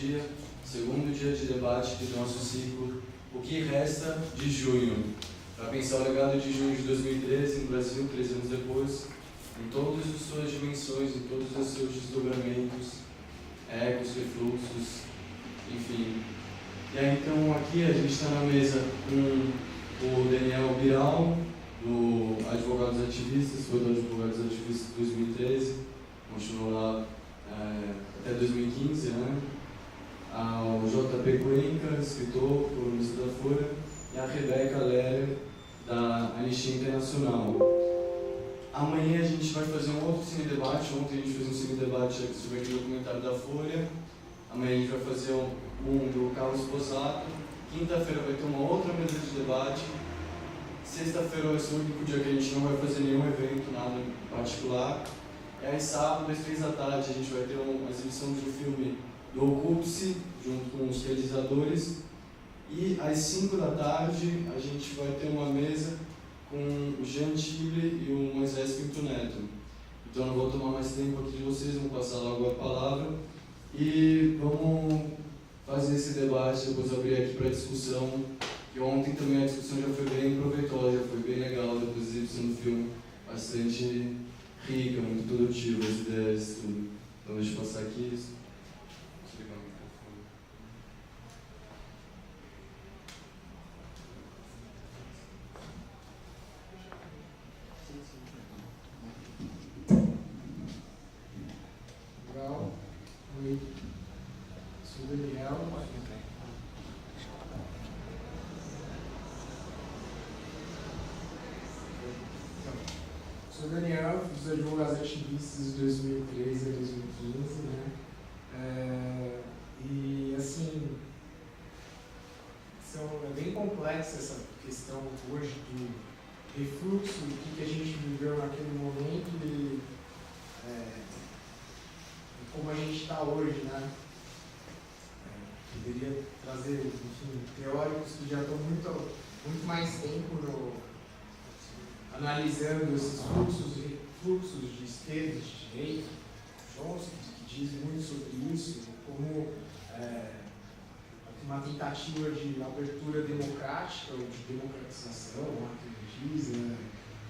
dia, segundo dia de debate do nosso ciclo O que Resta de Junho, para pensar o legado de junho de 2013 no Brasil, 3 anos depois, em todas as suas dimensões, em todos os seus desdobramentos, ecos, refluxos, enfim. E aí, então, aqui a gente está na mesa com o Daniel Biral, do Advogados Ativistas, foi do Advogados Ativistas de 2013, continuou lá até 2015, né? O JP Cuenca, escritor, colunista da Folha, e a Rebeca Lerer, da Anistia Internacional. Amanhã a gente vai fazer um outro cine-debate. Ontem a gente fez um cine-debate sobre aquele documentário da Folha. Amanhã a gente vai fazer um do Carlos Posato. Quinta-feira vai ter uma outra mesa de debate. Sexta-feira vai ser o único dia que a gente não vai fazer nenhum evento, nada em particular. E aí sábado, às 3 da tarde, a gente vai ter uma exibição de um filme do Ocupe-se, junto com os realizadores. E às 5 da tarde a gente vai ter uma mesa com o Jean Tille e o Moisés Pinto Neto. Então não vou tomar mais tempo aqui de vocês, vou passar logo a palavra e vamos fazer esse debate, depois abrir aqui para discussão. E ontem também a discussão já foi bem proveitosa, já foi bem legal, depois da exibição do filme, bastante rica, muito produtiva, as ideias, tudo. Então deixa eu passar aqui. Legal. Oi, sou o Daniel. Sou o Daniel, fiz Advogados Ativistas de 2013 a 2015, né? E assim, é bem complexa essa questão hoje do refluxo, do que a gente viveu naquele momento e como a gente está hoje, né? Poderia trazer, enfim, teóricos que já estão muito mais tempo analisando esses fluxos de esquerda, de direita, Chomsky, que diz muito sobre isso, como uma tentativa de abertura democrática ou de democratização, que ele diz,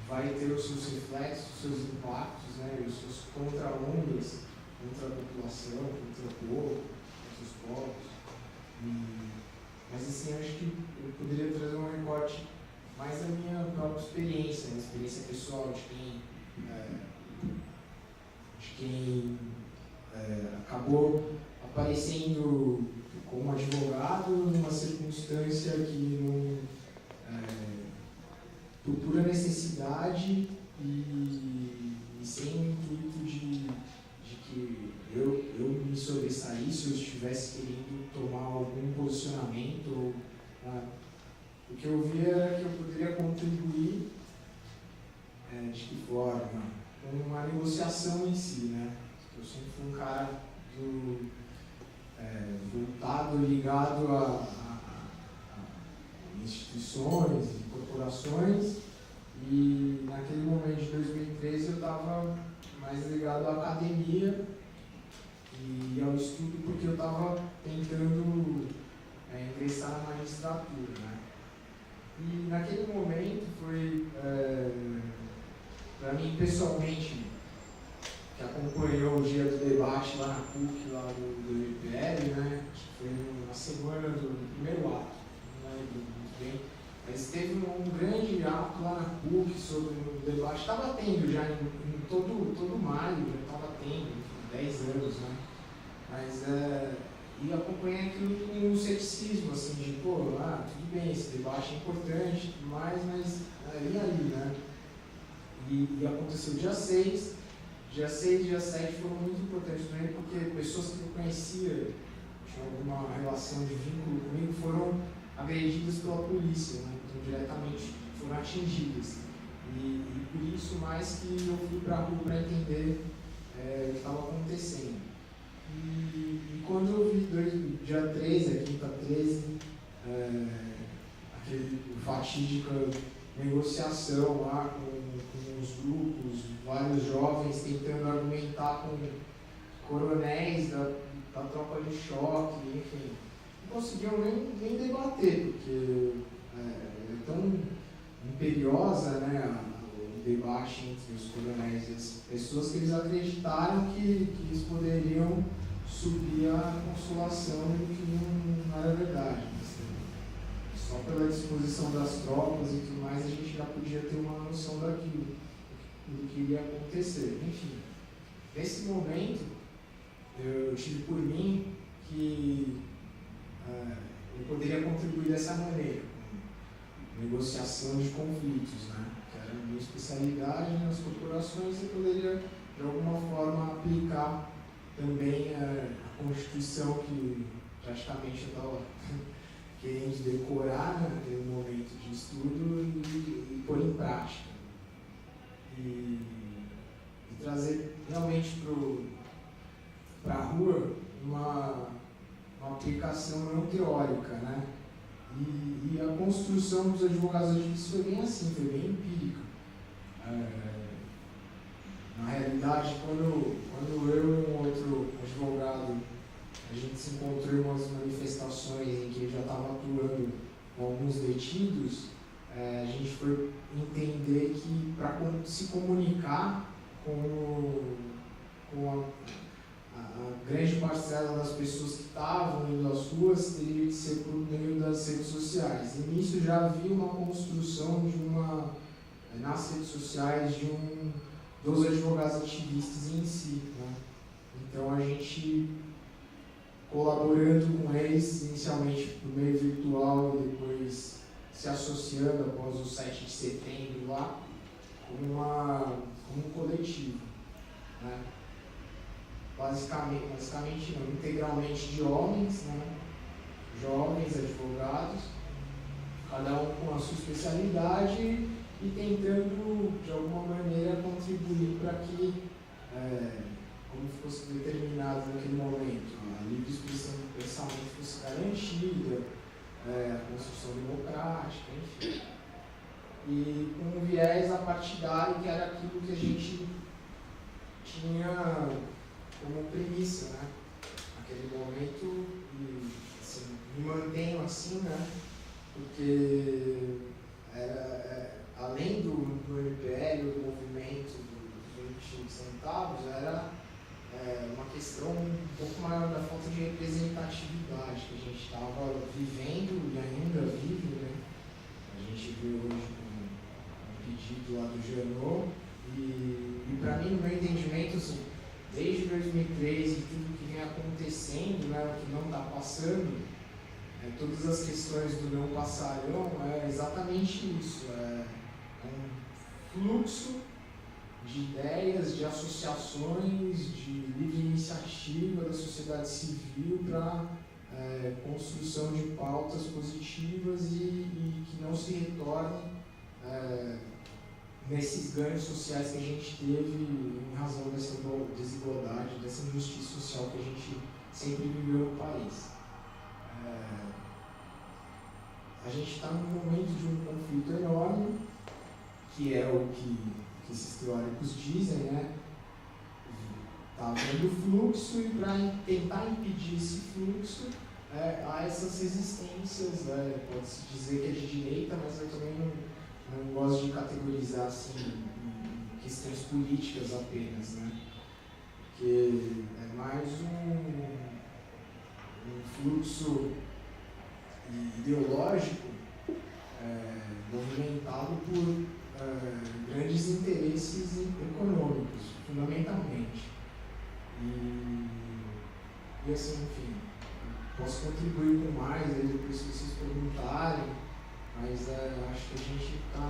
vai ter os seus reflexos, os seus impactos, né, os seus contra-ondas contra a população, contra o povo, contra os povos. Mas assim, acho que eu poderia trazer um recorte mais da minha própria experiência, a experiência pessoal de quem acabou aparecendo como advogado numa circunstância que por pura necessidade e sem o intuito de que eu me sobressaísse ou estivesse querendo tomar algum posicionamento. O que eu via era que eu poderia contribuir, de que forma? Com uma negociação em si, né? Eu sempre fui um cara voltado, ligado a instituições e corporações, e naquele momento de 2013 eu estava mais ligado à academia e ao estudo, porque eu estava tentando ingressar na magistratura, né? E naquele momento foi, para mim pessoalmente, que acompanhou o dia do debate lá na PUC, lá do IPL, né? Acho que foi na semana do primeiro ato, não lembro muito bem, mas teve um grande ato lá na PUC sobre o debate, estava tendo já em todo maio, já estava tendo, 10 anos, né? Mas, e acompanhei aquilo com um ceticismo, assim, de, tudo bem, esse debate é importante, tudo mais, mas e aí, né? E aconteceu dia 6 e dia 7 foram muito importantes também, porque pessoas que eu conhecia, tinham alguma relação de vínculo comigo, foram agredidas pela polícia, né? Então, diretamente foram atingidas. E por isso, mais que eu fui para a rua para entender o que estava acontecendo. E quando eu vi dia 13, a quinta 13, aquele fatídica negociação lá com os grupos, vários jovens tentando argumentar com coronéis da tropa de choque, enfim. Não conseguiam nem debater, porque é tão imperiosa, né, o debate entre os coronéis e as pessoas que eles acreditaram que eles poderiam subir a consolação e que não era verdade. Só pela disposição das tropas e tudo mais, a gente já podia ter uma noção daquilo, do que iria acontecer. Enfim, nesse momento, eu tive por mim que eu poderia contribuir dessa maneira, com negociação de conflitos, né? Que era a minha especialidade nas corporações, e poderia, de alguma forma, aplicar também a Constituição, que praticamente eu estava querendo decorar naquele momento de estudo e pôr em prática. E trazer realmente para a rua uma aplicação não teórica, né? E a construção dos advogados ativistas foi bem assim, foi bem empírica. Na realidade, quando eu e um outro advogado, a gente se encontrou em umas manifestações em que eu já estava atuando com alguns detidos, a gente foi entender que para se comunicar com a grande parcela das pessoas que estavam indo às ruas, teria que ser por meio das redes sociais. E nisso já havia uma construção nas redes sociais dos advogados ativistas em si, né? Então a gente, colaborando com eles, inicialmente por meio virtual e depois se associando após o 7 de setembro lá, como um coletivo, né? Basicamente não, integralmente de homens, né? Jovens advogados, cada um com a sua especialidade e tentando, de alguma maneira, contribuir para que, como fosse determinado naquele momento, a livre expressão do pensamento fosse garantida, a construção democrática, enfim. E com um viés apartidário, que era aquilo que a gente tinha como premissa, né? Naquele momento, e assim, me mantenho assim, né? Porque além do MPL, do movimento dos 25 centavos, era uma questão um pouco maior da falta de representatividade que a gente estava vivendo e ainda vive, né? A gente vê hoje um pedido lá do Janot, e para mim, no meu entendimento, assim, desde 2013 e tudo que vem acontecendo, né, o que não está passando, todas as questões do não passarão, é exatamente isso, é um fluxo de ideias, de associações, de livre iniciativa da sociedade civil para construção de pautas positivas e que não se retornem nesses ganhos sociais que a gente teve em razão dessa desigualdade, dessa injustiça social que a gente sempre viveu no país. A gente está num momento de um conflito enorme, que é o que esses teóricos dizem, né? Está havendo fluxo, e para tentar impedir esse fluxo, há essas resistências, pode-se dizer que é de direita, mas eu também não gosto de categorizar assim, em questões políticas apenas, né? Porque é mais um fluxo ideológico movimentado por grandes interesses econômicos, fundamentalmente. E assim, enfim, posso contribuir com mais aí depois se vocês perguntarem, mas acho que a gente está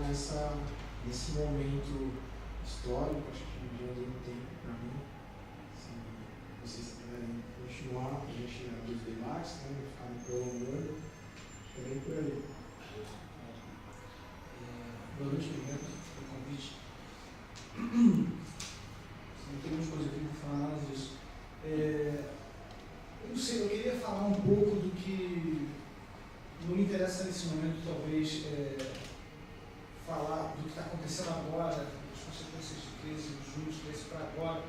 nesse momento histórico, acho que já deu tempo para mim. Se vocês quiserem continuar, a gente abrir os debates, né, ficar me prolongando, acho que é bem por aí. Boa noite, obrigado pelo convite. Não tem muitas coisas aqui para falar nada disso. Eu não sei, eu queria falar um pouco do que não me interessa nesse momento, talvez, falar do que está acontecendo agora, das consequências de 13 de julho, 13 para agora,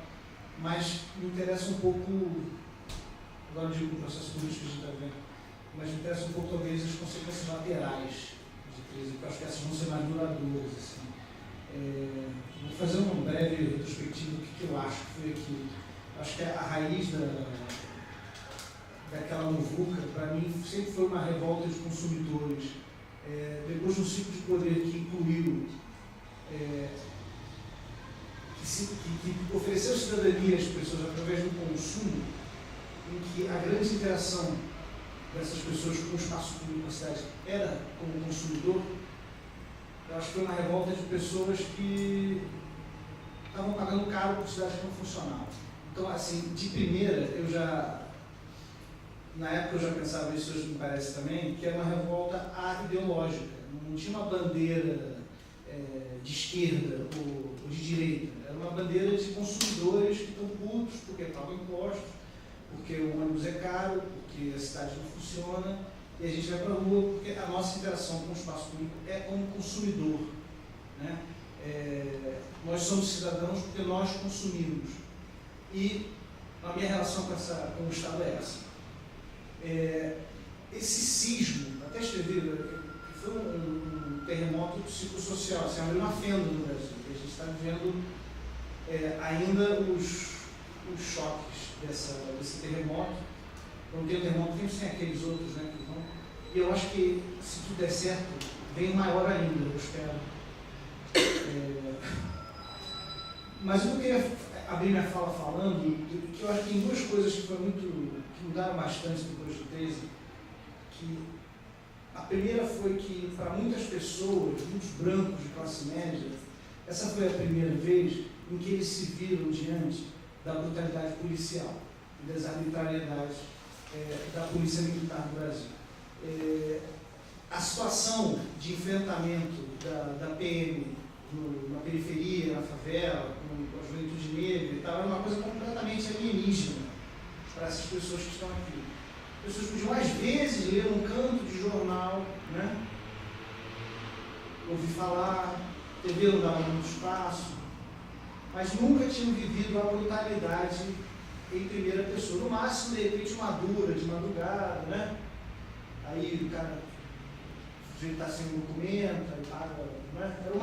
mas me interessa um pouco agora digo o processo político que a gente está vendo, mas me interessa um pouco talvez as consequências laterais de 13, porque eu acho que essas vão ser mais duradouras. Assim. Vou fazer uma breve retrospectiva do que eu acho que foi aquilo. Acho que a raiz daquela muvuca, para mim, sempre foi uma revolta de consumidores. Depois de um ciclo de poder que incluiu, que ofereceu cidadania às pessoas através do consumo, em que a grande interação dessas pessoas com o espaço público na cidade era como consumidor, eu acho que foi uma revolta de pessoas que estavam pagando caro por cidades que não funcionavam. Então, assim, de primeira, na época eu já pensava isso, hoje me parece também, que era uma revolta ideológica. Não tinha uma bandeira de esquerda ou de direita. Era uma bandeira de consumidores que estão putos porque pagam impostos, porque o ônibus é caro, porque a cidade não funciona, e a gente vai para a rua porque a nossa interação com o espaço público é como consumidor. Né? Nós somos cidadãos porque nós consumimos. E a minha relação com o Estado é essa. Esse sismo, até escrevi, que foi um terremoto psicossocial, assim, abriu uma fenda no Brasil. A gente está vivendo ainda os choques desse terremoto. Não tem o terremoto, tem aqueles outros, né, que vão. E eu acho que, se tudo der certo, vem maior ainda, eu espero. Mas eu queria abrir minha fala falando que eu acho que tem duas coisas que mudaram bastante depois do 13, que a primeira foi que, para muitas pessoas, muitos brancos de classe média, essa foi a primeira vez em que eles se viram diante da brutalidade policial e das arbitrariedades da polícia militar do Brasil. A situação de enfrentamento da PM na periferia, na favela, com a juventude negra e tal, era uma coisa completamente alienígena para essas pessoas que estão aqui. As pessoas podiam, às vezes, ler um canto de jornal, né? Ouvir falar, TV não dava muito espaço, mas nunca tinham vivido a brutalidade em primeira pessoa. No máximo, de repente, uma dura de madrugada, né? Aí o cara está sem documento, aí paga, né? Era o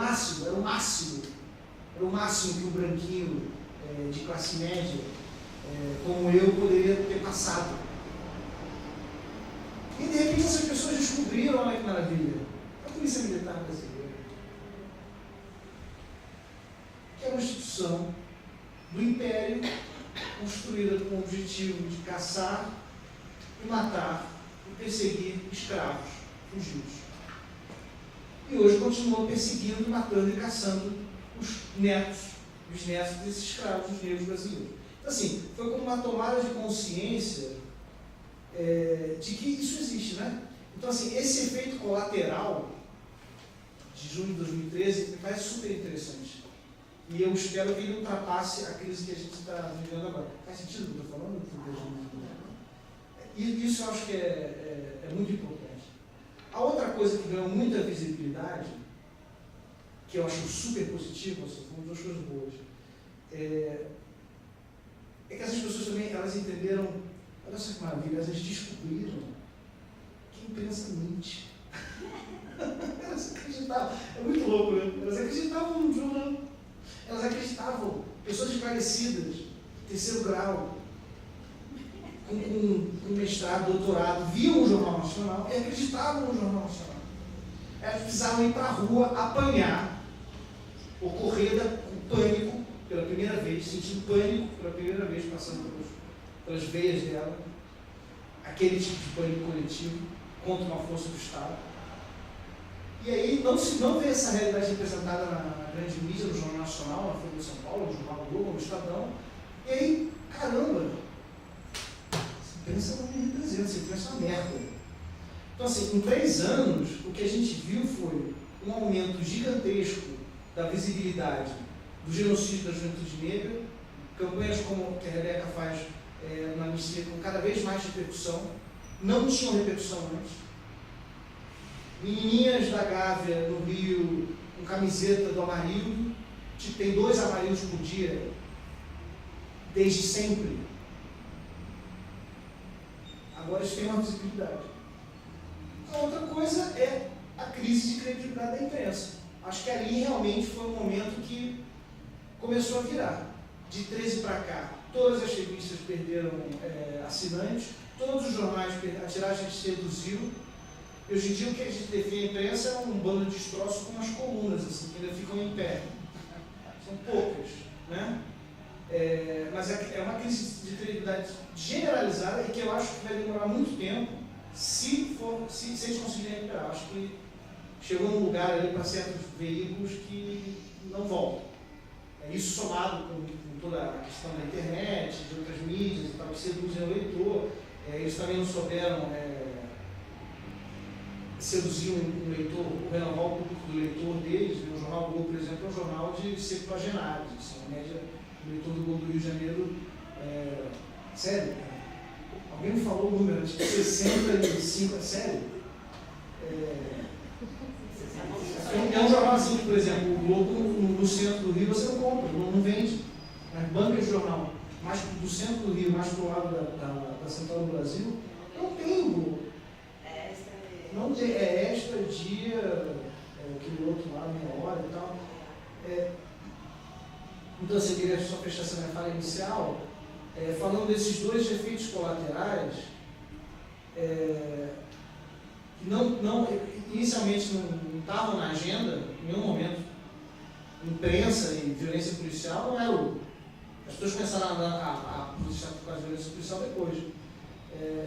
máximo que um branquinho de classe média, como eu, poderia ter passado. E de repente essas pessoas descobriram, olha que maravilha, a Polícia Militar Brasileira, que é uma instituição do Império construída com o objetivo de caçar e matar e perseguir escravos fugidos. E hoje continua perseguindo, matando e caçando os netos desses escravos, os negros brasileiros. Então, assim, foi como uma tomada de consciência de que isso existe, né? Então, assim, esse efeito colateral de junho de 2013 me parece super interessante. E eu espero que ele ultrapasse a crise que a gente está vivendo agora. Faz sentido o que eu estou falando? E isso eu acho que é muito importante. A outra coisa que ganhou muita visibilidade, que eu acho super positiva, são duas coisas boas, é que essas pessoas também, elas entenderam, olha só que maravilha, elas descobriram que a imprensa mente. Elas acreditavam, é muito louco, né? Elas acreditavam no jornal. Elas acreditavam, pessoas esclarecidas, terceiro grau, com mestrado, doutorado, viam o Jornal Nacional e acreditavam no Jornal Nacional. Elas precisavam ir para a rua, apanhar, ocorrer com pânico pela primeira vez, sentindo pânico pela primeira vez, passando pelas veias dela, aquele tipo de pânico coletivo contra uma força do Estado. E aí não vê essa realidade representada na grande mídia, no Jornal Nacional, na Folha de São Paulo, no Jornal Globo, no Estadão. E aí, caramba, essa imprensa não me representa, essa imprensa é uma merda. Então, assim, em 3 anos, o que a gente viu foi um aumento gigantesco da visibilidade do genocídio da juventude negra, campanhas como que a Rebeca faz na Anistia com cada vez mais repercussão, não tinham repercussão antes. Menininhas da Gávea, no Rio, com camiseta do Amarildo, tem 2 amarelos por dia, desde sempre. Agora eles têm uma visibilidade. A outra coisa é a crise de credibilidade da imprensa. Acho que ali realmente foi um momento que começou a virar. De 13 para cá, todas as revistas perderam assinantes, todos os jornais, a tiragem se reduziu. Hoje em dia o que a gente define a imprensa é um bando de destroços com umas colunas assim, que ainda ficam em pé. São poucas, né? Mas é uma crise de credibilidade generalizada e que eu acho que vai demorar muito tempo se eles conseguirem recuperar. Acho que chegou num lugar ali para certos veículos que não voltam. Isso somado com toda a questão da internet, de outras mídias e tal, que seduzem o leitor. Eles também não souberam seduzir um leitor, renovar o público do leitor deles. O Jornal Globo, por exemplo, é um jornal de septuagenários. Assim, a média do leitor do Globo do Rio de Janeiro sério, cara. Alguém me falou o número, tipo 65, é sério? É um jornal assim, por exemplo, o Globo no centro do Rio você não compra, não vende. Nas bancas de jornal, mais do centro do Rio, mais para o lado da Central do Brasil, não tem o Globo. Não tem, extra, dia, aquele outro lá, meia hora e tal. Então, eu queria só fechar essa minha fala inicial, falando desses dois efeitos colaterais, que inicialmente não estavam na agenda, em nenhum momento. Imprensa e violência policial não era as pessoas começaram a protestar por causa da violência policial depois.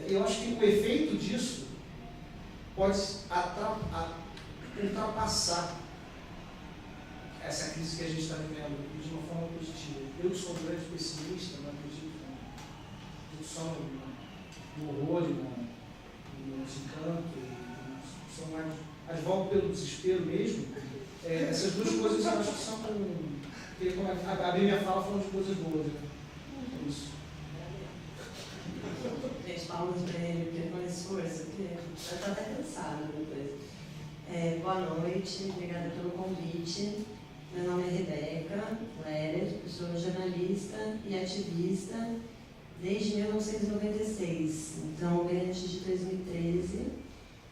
Eu acho que o efeito disso pode ultrapassar essa crise que a gente está vivendo de uma forma positiva. Eu sou um grande pessimista, não acredito só no horror e no desencanto, mas volto pelo desespero mesmo. Essas duas coisas eu acho que são abrir minha fala falando de coisas boas. Né? É isso. Gente, palmas para ele, porque com esforço, porque eu estou até cansada depois. Boa noite, obrigada pelo convite. Meu nome é Rebeca Lerer, eu sou jornalista e ativista desde 1996, então bem antes de 2013.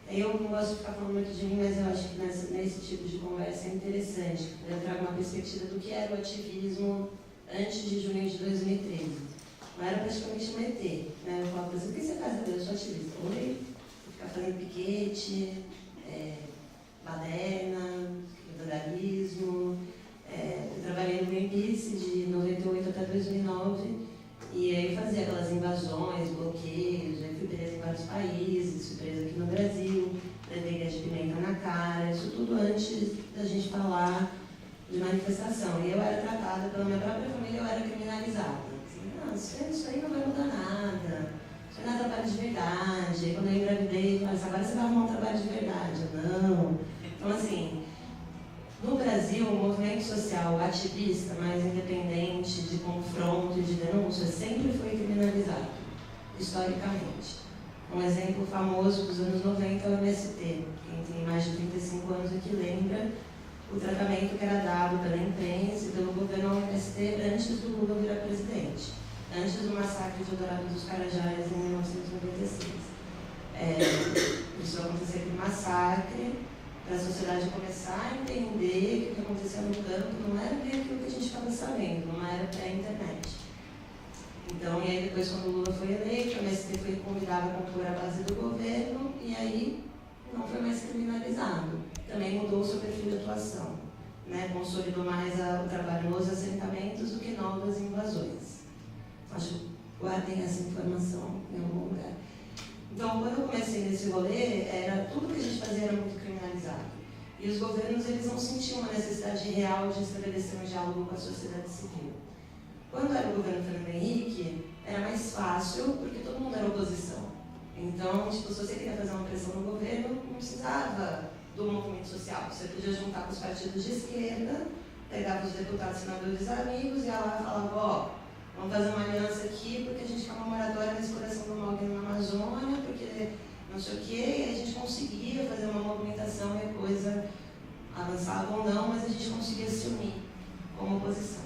Eu não gosto de ficar falando muito de mim, mas eu acho que nesse tipo de conversa é interessante. Eu trago uma perspectiva do que era o ativismo antes de junho de 2013. Não era praticamente um ET. Né? Eu falo, por exemplo, o que você faz? Eu sou ativista. Oi? Vou ficar fazendo piquete, baderna, vandalismo. Eu trabalhei no Greenpeace de 98 até 2009. E aí fazia aquelas invasões, bloqueios, já fui presa em vários países, fui presa aqui no Brasil, levei gás de pimenta na cara, isso tudo antes da gente falar de manifestação. E eu era tratada pela minha própria família, eu era criminalizada. Assim, isso aí não vai mudar nada, isso aí não é trabalho de verdade. Aí quando eu engravidei, eu falei assim, agora você vai arrumar um trabalho de verdade. Eu, não. Então assim, no Brasil, o movimento social ativista, mais independente, de confronto e de denúncia, sempre foi criminalizado, historicamente. Um exemplo famoso dos anos 90 é o MST. Quem tem mais de 35 anos aqui lembra o tratamento que era dado pela imprensa e pelo governo ao MST antes do Lula virar presidente, antes do massacre de Eldorado dos Carajás em 1996. Isso aconteceu aquele massacre, para a sociedade começar a entender que o que acontecia no campo não era bem aquilo que a gente estava sabendo, não era pré-internet. Então, e aí depois quando o Lula foi eleito, o MST foi convidado a compor a base do governo e aí não foi mais criminalizado. Também mudou o seu perfil de atuação, né? Consolidou mais o trabalho nos assentamentos do que novas invasões. Acho que guardem essa informação em algum lugar. Então, quando eu comecei nesse rolê, tudo que a gente fazia era muito criminalizado. E os governos, eles não sentiam uma necessidade real de estabelecer um diálogo com a sociedade civil. Quando era o governo Fernando Henrique, era mais fácil, porque todo mundo era oposição. Então, tipo, se você queria fazer uma pressão no governo, não precisava do movimento social. Você podia juntar com os partidos de esquerda, pegava os deputados, senadores amigos, ia lá e falava, ó, vamos fazer uma aliança aqui porque a gente quer uma moratória na exploração do Mogno na Amazônia, porque não sei o quê, e a gente conseguia fazer uma movimentação e a coisa avançava ou não, mas a gente conseguia se unir como oposição.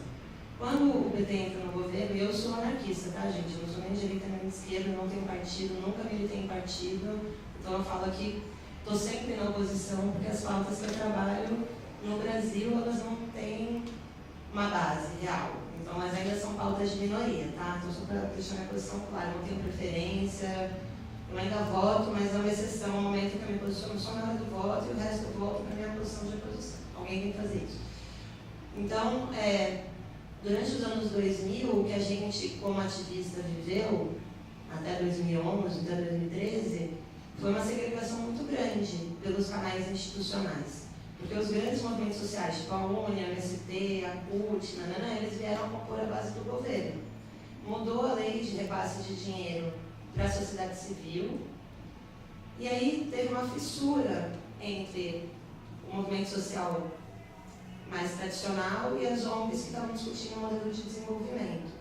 Quando o PT entra no governo, e eu sou anarquista, tá, gente? Eu não sou nem de direita nem de esquerda, não tenho partido, nunca militei em partido. Então eu falo aqui, estou sempre na oposição, porque as pautas que eu trabalho no Brasil, elas não têm uma base real. Então, mas ainda são pautas de minoria, tá? Então, só para deixar minha posição clara, não tenho preferência, eu ainda voto, mas é uma exceção, no momento que eu me posiciono só na hora do voto e o resto eu volto para a minha posição de oposição. Alguém tem que fazer isso. Então, durante os anos 2000, o que a gente, como ativista, viveu, até 2011, até 2013, foi uma segregação muito grande pelos canais institucionais. Porque os grandes movimentos sociais, tipo a UNE, a MST, a CUT, eles vieram a compor a base do governo. Mudou a lei de repasse de dinheiro para a sociedade civil, e aí teve uma fissura entre o movimento social mais tradicional e as ONGs que estavam discutindo o modelo de desenvolvimento,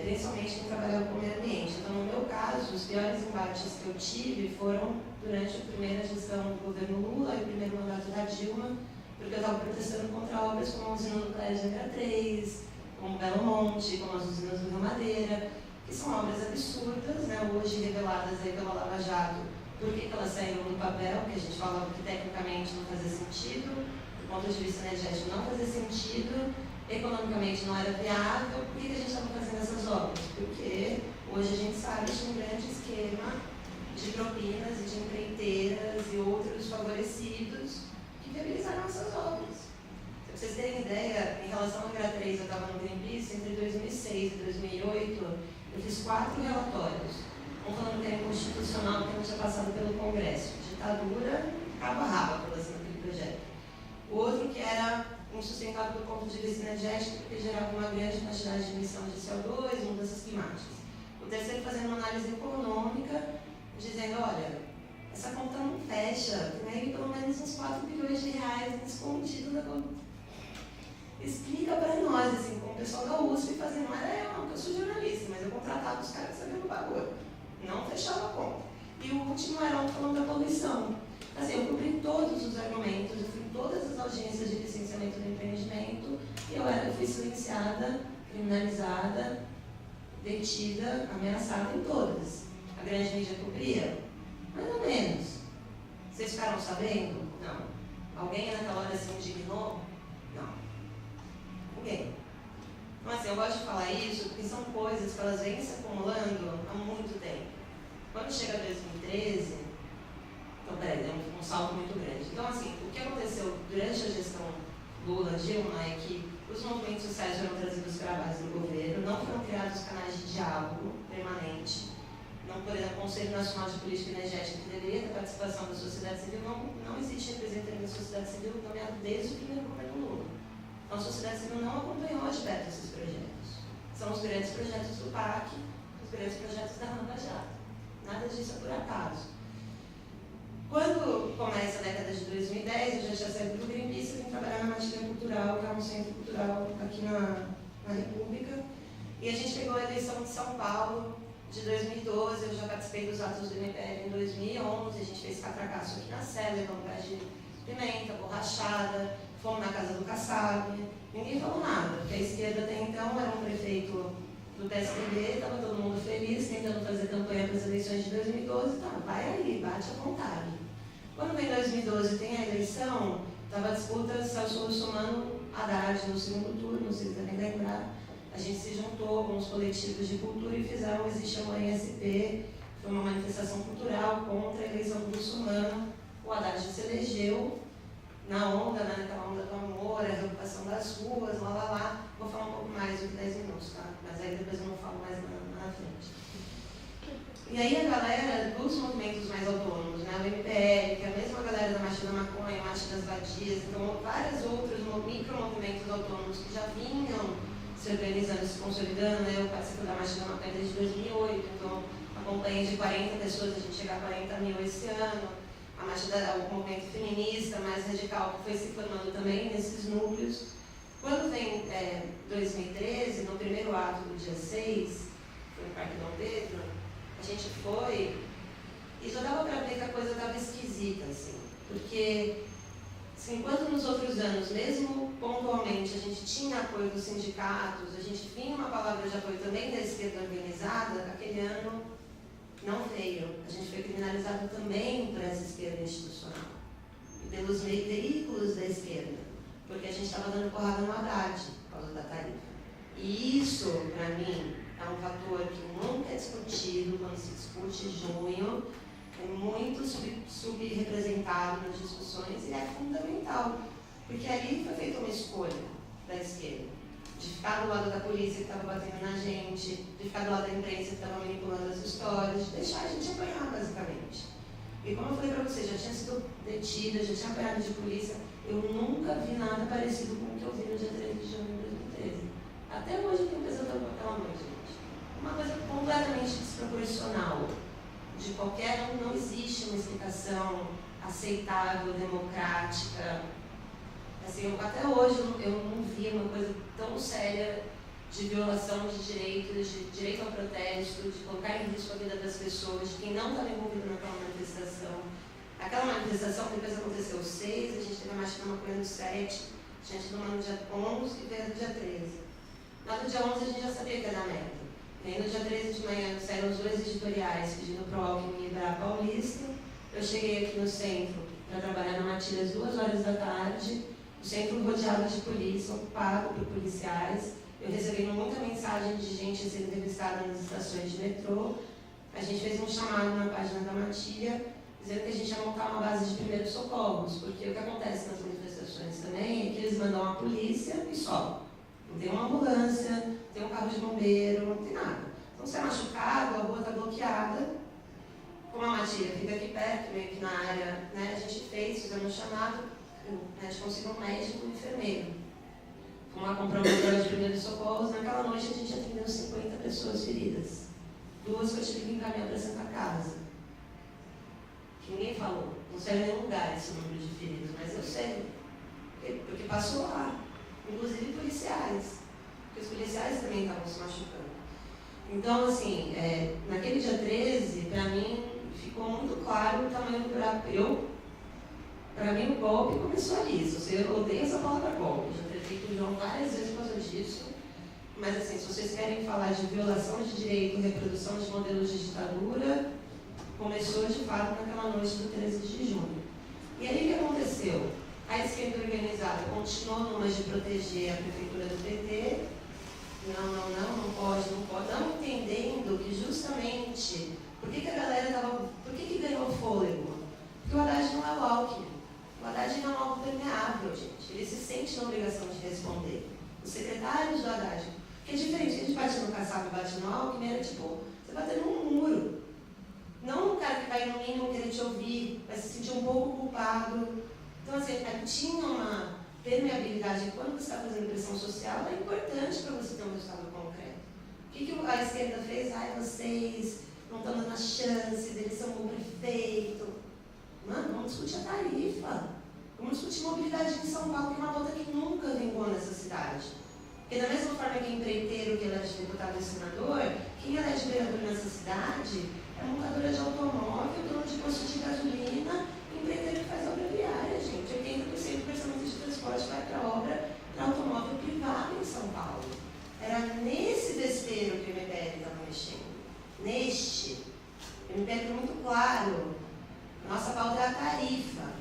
principalmente quem trabalhava com o meio ambiente. Então, no meu caso, os piores embates que eu tive foram durante a primeira gestão do governo Lula e o primeiro mandato da Dilma, porque eu estava protestando contra obras como a usina nuclear de Angra 3, como Belo Monte, como as usinas do Rio Madeira, que são obras absurdas, né, hoje reveladas aí pela Lava Jato. Por que elas saíram do papel? Porque a gente falava que tecnicamente não fazia sentido, do ponto de vista energético não fazia sentido, economicamente não era viável. Por que a gente estava fazendo essas obras? Porque hoje a gente sabe que tinha um grande esquema de propinas e de empreiteiras e outros favorecidos que viabilizaram essas obras. Para vocês terem ideia, em relação ao Angra 3, eu estava no Greenpeace, entre 2006 e 2008, eu fiz 4 relatórios. Um falando que era inconstitucional, que não tinha passado pelo Congresso. Ditadura, cabo a rabo pela cima daquele projeto. O outro que era insustentável do ponto de vista energético, porque gerava uma grande quantidade de emissão de CO2, mudanças climáticas. O terceiro fazendo uma análise econômica, dizendo, olha, essa conta não fecha, tem aí pelo menos uns 4 bilhões de reais escondidos na conta. Explica para nós, assim, como o pessoal da USP fazendo, não era eu, não, porque eu sou jornalista, mas eu contratava os caras que sabiam do bagulho. Não fechava a conta. E o último era o falando da poluição. Assim, eu cobri todos os argumentos, eu fui em todas as audiências de licenciamento do empreendimento, e eu fui silenciada, criminalizada, detida, ameaçada em todas. A grande mídia cobria? Mais ou menos. Vocês ficaram sabendo? Não. Alguém naquela hora se indignou? Não. Ninguém. Então, assim, eu gosto de falar isso porque são coisas que elas vêm se acumulando há muito tempo. Quando chega 2013, então, peraí, é um salto muito grande. Então, assim, o que aconteceu durante a gestão Lula-Dilma é que os movimentos sociais foram trazidos para a base do governo, não foram criados canais de diálogo permanente. Não, por exemplo, o Conselho Nacional de Política Energética, que deveria ter participação da sociedade civil, não existe representante da sociedade civil nomeado desde o primeiro governo Lula. Então, a sociedade civil não acompanhou de perto esses projetos. São os grandes projetos do PAC, os grandes projetos da Lava Jato. Nada disso é por acaso. Quando começa a década de 2010, eu já tinha saído do Greenpeace e vim trabalhar na Matilha Cultural, que é um centro cultural aqui na República. E a gente pegou a eleição de São Paulo de 2012, eu já participei dos atos do MPL em 2011, a gente fez catracaço aqui na Sé, levamos gás de pimenta, borrachada, fomos na casa do Kassab, ninguém falou nada, porque a esquerda até então era um prefeito do PSDB, estava todo mundo feliz, tentando fazer campanha para as eleições de 2012, tá, vai aí, bate à vontade. Quando vem 2012 tem a eleição, estava a disputa Celso Russomano Haddad no segundo turno, vocês devem lembrar. A gente se juntou com os coletivos de cultura e fizeram o Existe Amor em SP, foi uma manifestação cultural contra a eleição do Russomano. O Haddad se elegeu na onda, né, naquela onda do amor, a reocupação das ruas, lá. Vou falar um pouco mais do que 10 minutos, tá? Mas aí depois eu não falo mais na frente. E aí a galera dos movimentos mais autônomos, né, o MPL, que é a mesma galera da Marcha da Maconha, Marcha das Vadias, então vários outros micromovimentos autônomos que já vinham se organizando, se consolidando, né? Eu participo da Marcha da Maconha desde 2008, então acompanhei de 40 pessoas, a gente chega a 40 mil esse ano. A marcha o movimento feminista mais radical que foi se formando também nesses núcleos. Quando vem 2013, no primeiro ato do dia 6, foi no Parque Dom Pedro, a gente foi e já dava para ver que a coisa estava esquisita, assim, porque enquanto nos outros anos, mesmo pontualmente, a gente tinha apoio dos sindicatos, a gente vinha uma palavra de apoio também da esquerda organizada, aquele ano não veio. A gente foi criminalizado também por essa esquerda institucional e pelos veículos da esquerda, porque a gente estava dando porrada no Haddad por causa da tarifa. E isso, para mim, é um fator que nunca é discutido quando se discute junho, é muito subrepresentado nas discussões e é fundamental, porque ali foi feita uma escolha da esquerda, de ficar do lado da polícia que estava batendo na gente, de ficar do lado da imprensa que estava manipulando as histórias, de deixar a gente apanhar, basicamente. E como eu falei para você, já tinha sido detida, já tinha apanhado de polícia, eu nunca vi nada parecido com o que eu vi no dia 13 de janeiro de 2013. Até hoje eu tenho pesadelo com aquela noite, gente. Uma coisa completamente desproporcional. De qualquer um, não existe uma explicação aceitável, democrática. Assim, até hoje eu não vi uma coisa tão séria de violação de direitos, de direito ao protesto, de colocar em risco a vida das pessoas, de quem não estava envolvido naquela manifestação. Aquela manifestação, depois aconteceu 6, a gente teve a marcha da maconha no 7, tinha tido uma no dia 11 e veio no dia 13. Lá no dia 11 a gente já sabia que ia dar merda. E aí no dia 13 de manhã saíram os 2 editoriais pedindo para o Alckmin liberar a Paulista. Eu cheguei aqui no centro para trabalhar na matilha às 2 horas da tarde, o centro rodeado de polícia, ocupado por policiais. Eu recebi muita mensagem de gente sendo entrevistada nas estações de metrô. A gente fez um chamado na página da matilha, dizendo que a gente ia montar uma base de primeiros socorros, porque o que acontece nas manifestações também é que eles mandam a polícia e só. Não tem uma ambulância, não tem um carro de bombeiro, não tem nada. Então, se é machucado, a rua está bloqueada. Como a matilha fica aqui perto, meio que na área, né, a gente fizemos um chamado, a gente conseguiu um médico e um enfermeiro. Fomos lá comprar uma unidade de primeiros socorros. Naquela noite a gente atendeu 50 pessoas feridas. 2 que eu tive que encaminhar para Santa Casa. Que ninguém falou. Não sei em nenhum lugar esse número de feridos, mas eu sei. Porque passou lá. Inclusive policiais. Porque os policiais também estavam se machucando. Então, assim, naquele dia 13, para mim, ficou muito claro o tamanho do buraco. Para mim, o golpe começou ali. Eu odeio essa palavra golpe. Já ter feito o João várias vezes por causa disso. Mas, assim, se vocês querem falar de violação de direito, reprodução de modelos de ditadura, começou, de fato, naquela noite do 13 de junho. E aí, o que aconteceu? A esquerda organizada continuou numa de proteger a prefeitura do PT. Não pode. Não entendendo que, justamente, por que a galera estava... Por que ganhou fôlego? Porque o Haddad não é o Alckmin. O Haddad não é um alvo permeável, gente. Ele se sente na obrigação de responder. Os secretários do Haddad, que é diferente, a gente bate no Kassab e bate no Alckmin, era tipo, você bater num muro. Não um cara que vai no mínimo querer te ouvir, vai se sentir um pouco culpado. Então, assim, tinha uma permeabilidade. Quando você está fazendo pressão social, é importante para você ter um resultado concreto. O que a esquerda fez? Vocês não estão dando a chance, eles são um bom prefeito. Mano, vamos discutir a tarifa. Vamos discutir mobilidade em São Paulo, que é uma pauta que nunca vingou nessa cidade. Porque da mesma forma que é empreiteiro que elege deputado e senador, quem elege vereador nessa cidade é montadora de automóvel, dono de posto de gasolina, empreiteiro que faz obra viária, gente. 80% do orçamento de transporte vai para obra para automóvel privado em São Paulo. Era nesse vespeiro que o MPL estava mexendo. Neste. O MPL é muito claro. Nossa pauta é a tarifa.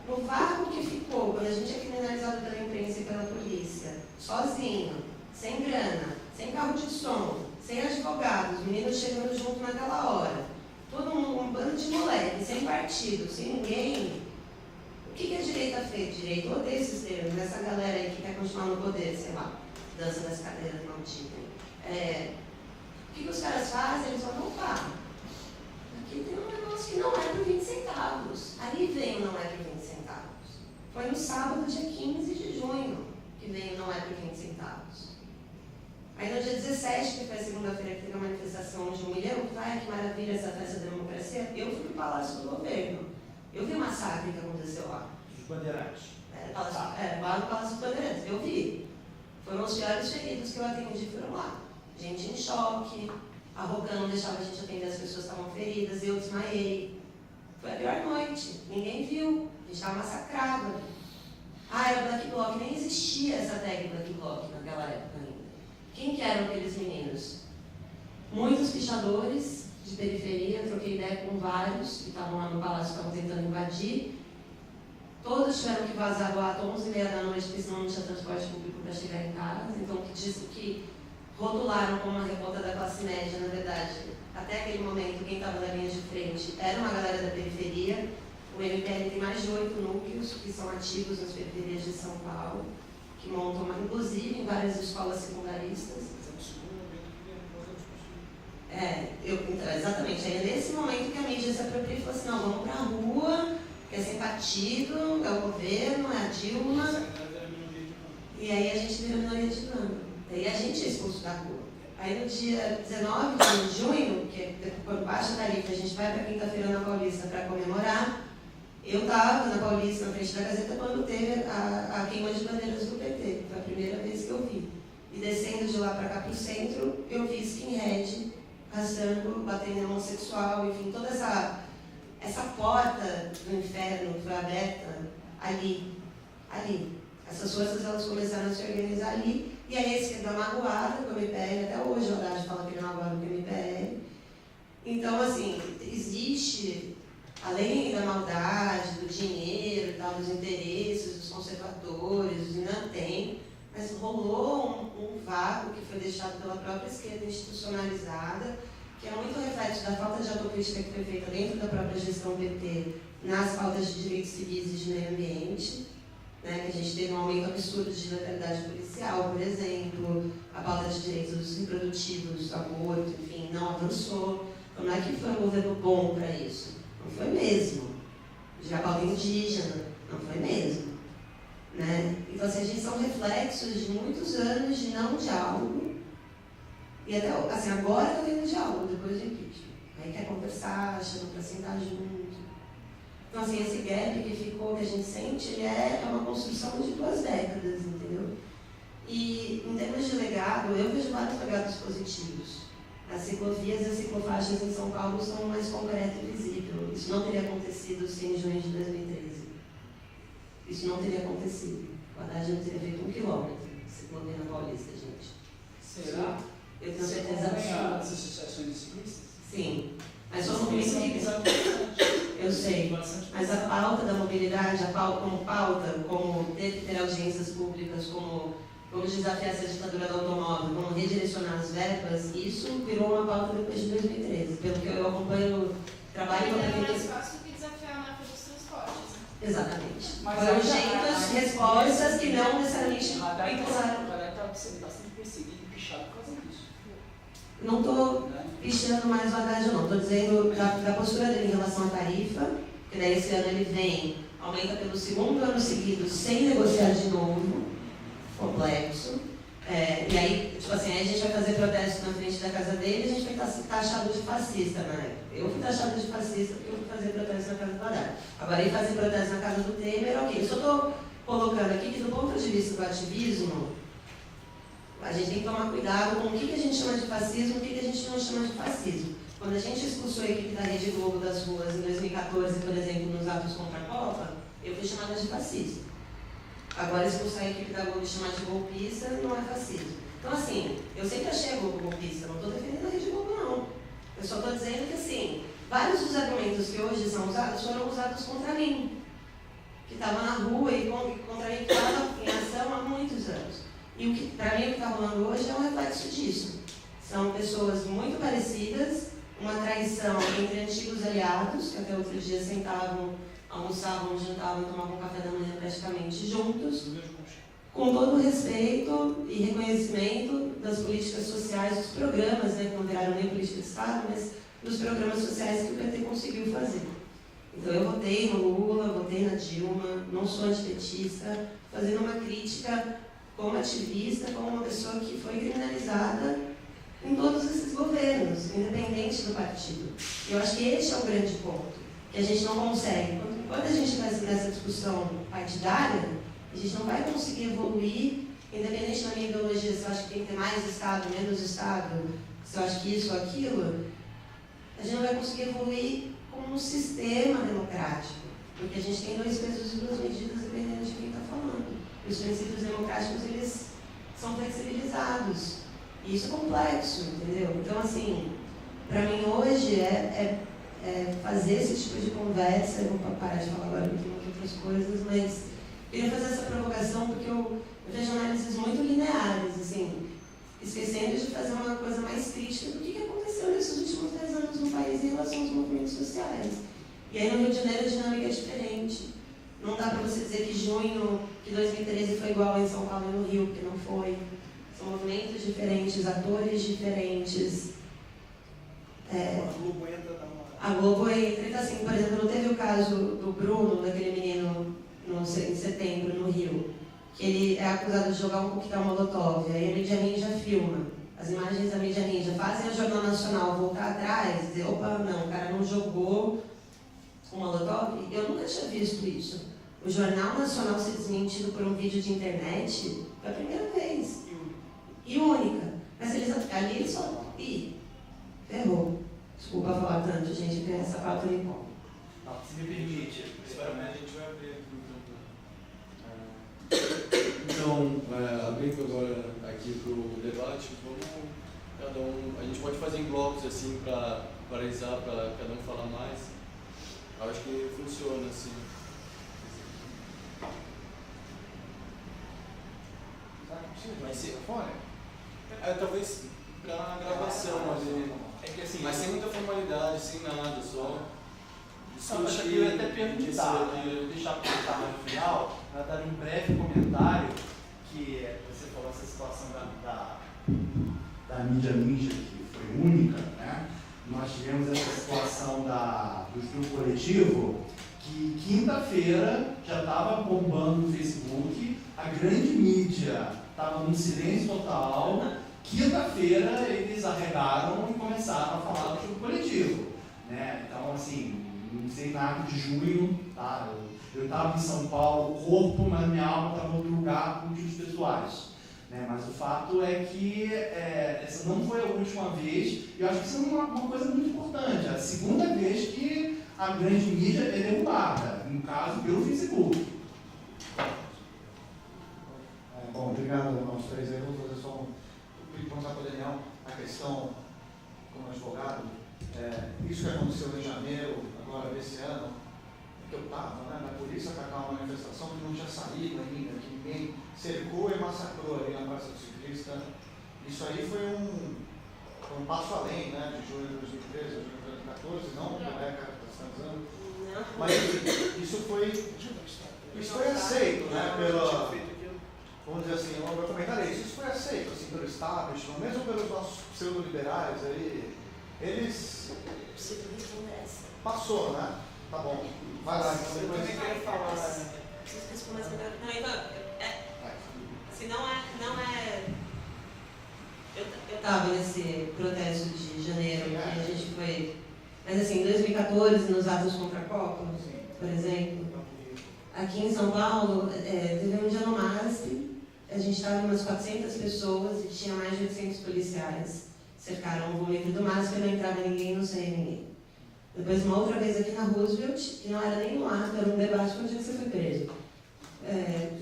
No vácuo que ficou, quando a gente é criminalizado pela imprensa e pela polícia, sozinho, sem grana, sem carro de som, sem advogados, meninos chegando junto naquela hora, todo mundo, um bando de moleque, sem partido, sem ninguém, o que a direita fez? Direita odeia esses termos, essa galera aí que quer continuar no poder, sei lá, dança das cadeiras malditas. O que os caras fazem? Eles vão opa, aqui tem um negócio que não é por 20 centavos. Aí vem o não é por 20 centavos. Foi no sábado, dia 15 de junho, que veio o não é por 20 centavos. Aí no dia 17, que foi a segunda-feira que teve a manifestação de 1 milhão, que maravilha essa festa da democracia, eu fui para o Palácio do Governo. Eu vi o massacre que aconteceu lá. Dos Bandeirantes. Lá no Palácio dos Bandeirantes, eu vi. Foram os piores feridos que eu atendi, foram lá. Gente em choque, a Rocan não deixava a gente atender as pessoas que estavam feridas, eu desmaiei. Foi a pior noite, ninguém viu, a gente estava massacrado. Ah, era Black Bloc, nem existia essa tag Black Bloc naquela época ainda. Quem que eram aqueles meninos? Muitos pichadores de periferia, eu troquei ideia com vários que estavam lá no palácio, estavam tentando invadir. Todos tiveram que vazar do ato 11h30 da noite, porque senão não tinha transporte público para chegar em casa. Então, que rotularam como uma revolta da classe média, na verdade, até aquele momento, quem estava na linha de frente era uma galera da periferia. O MPL tem mais de 8 núcleos que são ativos nas periferias de São Paulo, que montam, inclusive, em várias escolas secundaristas. Então, exatamente. Aí é nesse momento que a mídia se apropria e falou assim, não, vamos para a rua, é sem partido, é o governo, é a Dilma. E aí a gente virou minoria de bando. Daí a gente é expulso da rua. Aí no dia 19 de junho, que é quando baixa a tarifa, a gente vai para quinta-feira na Paulista para comemorar. Eu estava na Paulista, na frente da Gazeta, quando teve a queima de bandeiras do PT. Foi a primeira vez que eu vi. E descendo de lá para cá para o centro, eu vi skinhead, arrastando, batendo em homossexual, enfim, toda essa porta do inferno foi aberta ali. Essas forças elas começaram a se organizar ali, e aí a esquerda magoada com o MPL, até hoje o Haddad fala que ele é magoado com o MPL. Então, assim, existe, além da maldade, do dinheiro, tal, dos interesses, dos conservadores, dos Inatem, mas rolou um vácuo que foi deixado pela própria esquerda institucionalizada, que é muito reflexo da falta de autocrítica que foi feita dentro da própria gestão PT nas pautas de direitos civis e de meio ambiente, né, que a gente teve um aumento absurdo de letalidade policial, por exemplo, a pauta de direitos reprodutivos, aborto, enfim, não avançou. Então não é que foi um governo bom para isso, não foi mesmo. Já a pauta indígena, não foi mesmo. Né? Então, assim, a gente são reflexos de muitos anos de não diálogo, e até assim, agora está tendo diálogo, depois do impeachment. Aí quer conversar, chama para sentar junto. Então, assim, esse gap que ficou, que a gente sente, ele é uma construção de 2 décadas, entendeu? E, em termos de legado, eu vejo vários legados positivos. As ciclovias e as ciclofaixas em São Paulo são mais concreto e visível. Isso não teria acontecido sem junho de 2013. Isso não teria acontecido. O Haddad não teria feito 1 quilômetro de ciclovia na Paulista, gente. Será? Eu tenho certeza Você absoluta. as associações de ciclistas? Sim. Mas só no eu sei. Mas a pauta da mobilidade, como pauta, como ter audiências públicas, como desafiar essa ditadura do automóvel, como redirecionar as verbas, isso virou uma pauta depois de 2013. Pelo que eu acompanho, trabalho com a prefeitura. É mais fácil do que desafiar a máfia dos transportes. Exatamente. Mas foram jeitos, respostas que não necessariamente vincularam. vincularam. O Haddad está sendo bastante perseguido e pichado por causa disso. Não estou pichando mais o Haddad, não. Estou dizendo da postura dele em relação à tarifa, que daí esse ano ele vem, aumenta pelo 2º ano seguido, sem negociar de novo, complexo. E aí, tipo assim, aí a gente vai fazer protesto na frente da casa dele e a gente vai estar taxado de fascista, né? Eu fui taxado de fascista porque eu fui fazer protesto na casa do Haddad. Agora, ir fazer protesto na casa do Temer, ok. Eu só estou colocando aqui que, do ponto de vista do ativismo, a gente tem que tomar cuidado com o que a gente chama de fascismo e o que a gente não chama de fascismo. Quando a gente expulsou a equipe da Rede Globo das ruas em 2014, por exemplo, nos atos contra a Copa, eu fui chamada de fascista. Agora, expulsar a equipe da Globo e chamar de golpista não é fascismo. Então, assim, eu sempre achei a Globo golpista, não estou defendendo a Rede Globo, não. Eu só estou dizendo que, assim, vários dos argumentos que hoje são usados foram usados contra mim, que estava na rua e contra mim que estava em ação há muitos anos. E para mim, o que está rolando hoje é um reflexo disso. São pessoas muito parecidas, uma traição entre antigos aliados, que até outro dia sentavam, almoçavam, jantavam, tomavam café da manhã praticamente juntos, com todo o respeito e reconhecimento das políticas sociais, dos programas, né, que não viraram nem política de Estado, mas dos programas sociais que o PT conseguiu fazer. Então eu votei no Lula, votei na Dilma, não sou antipetista, fazendo uma crítica como ativista, como uma pessoa que foi criminalizada em todos esses governos, independente do partido. E eu acho que esse é o grande ponto, que a gente não consegue. Quando a gente vai nessa discussão partidária, a gente não vai conseguir evoluir, independente da minha ideologia, se eu acho que tem que ter mais Estado, menos Estado, se eu acho que isso ou aquilo, a gente não vai conseguir evoluir como um sistema democrático, porque a gente tem 2 pesos e 2 medidas dependendo de quem está falando. Os princípios democráticos, eles são flexibilizados. E isso é complexo, entendeu? Então, assim, para mim hoje é fazer esse tipo de conversa. Eu vou parar de falar agora porque tem outras coisas, mas queria fazer essa provocação porque eu vejo análises muito lineares, assim, esquecendo de fazer uma coisa mais crítica do que aconteceu nesses últimos 10 anos no país em relação aos movimentos sociais. E aí no Rio de Janeiro a dinâmica é diferente. Não dá para você dizer que junho de 2013 foi igual em São Paulo e no Rio, porque não foi. São movimentos diferentes, atores diferentes. A Globo entra, então assim, por exemplo, não teve o caso do Bruno, daquele menino em setembro no Rio, que ele é acusado de jogar um coquetel molotov, aí a mídia ninja filma. As imagens da mídia ninja fazem o Jornal Nacional voltar atrás e dizer, opa, não, o cara não jogou o molotov. Eu nunca tinha visto isso. O Jornal Nacional ser desmentido por um vídeo de internet foi a primeira vez. E única. Mas ali eles só... Ih, ferrou. Desculpa falar tanto, gente, porque essa pauta me conta. Se me permite, a gente vai abrir aqui. Então, abrindo agora aqui para o debate, vamos cada um. A gente pode fazer em blocos assim para paralisar, para cada um falar mais. Eu acho que funciona assim. Mas se fone? Talvez para gravação ali. É que assim, mas sem muita formalidade, sem nada, só. Não, mas eu ia até perguntar, né? Eu vou deixar para perguntar mais no final, para dar um breve comentário, que você falou essa situação da mídia ninja, que foi única, né? Nós tivemos essa situação do estudo coletivo, que quinta-feira já estava bombando no Facebook, a grande mídia estava num silêncio total. Quinta-feira eles arregaram e começaram a falar do estudo coletivo, né? Então, assim, não sei nada de junho, tá? Eu estava em São Paulo, corpo, mas minha alma estava em outro lugar por motivos pessoais. Né? Mas o fato é que essa não foi a última vez, e eu acho que isso é uma coisa muito importante. É a segunda vez que a grande mídia é derrubada, no caso, pelo Facebook. Bom, obrigado aos 3 aí. Vou fazer só um perguntar para o Daniel a questão, como advogado, isso que aconteceu em janeiro, agora desse ano, que eu estava, né, na polícia atacar uma manifestação que não tinha saído ainda, que ninguém cercou e massacrou ali na Praça do Ciclista. Isso aí foi um passo além, né, de junho de 2013 a junho de 2014, não o Rebeca está se transando. Mas isso foi aceito, né, pela, vamos dizer assim, eu vou comentar isso foi aceito assim, pelo establishment, mesmo pelos nossos pseudo-liberais aí, eles passou, né? Tá bom. Vai lá, então depois. Eu também quero falar. Não, então, assim, não é. Eu estava nesse protesto de janeiro, que a gente foi. Mas assim, em 2014, nos atos contra a Copa, por exemplo, aqui em São Paulo, teve um dia no MASP, a gente estava umas 400 pessoas e tinha mais de 800 policiais. Cercaram o voo livre do MASP e não entrava ninguém, não saía ninguém. Depois, uma outra vez aqui na Roosevelt, que não era nem um ato, era um debate quando você foi preso.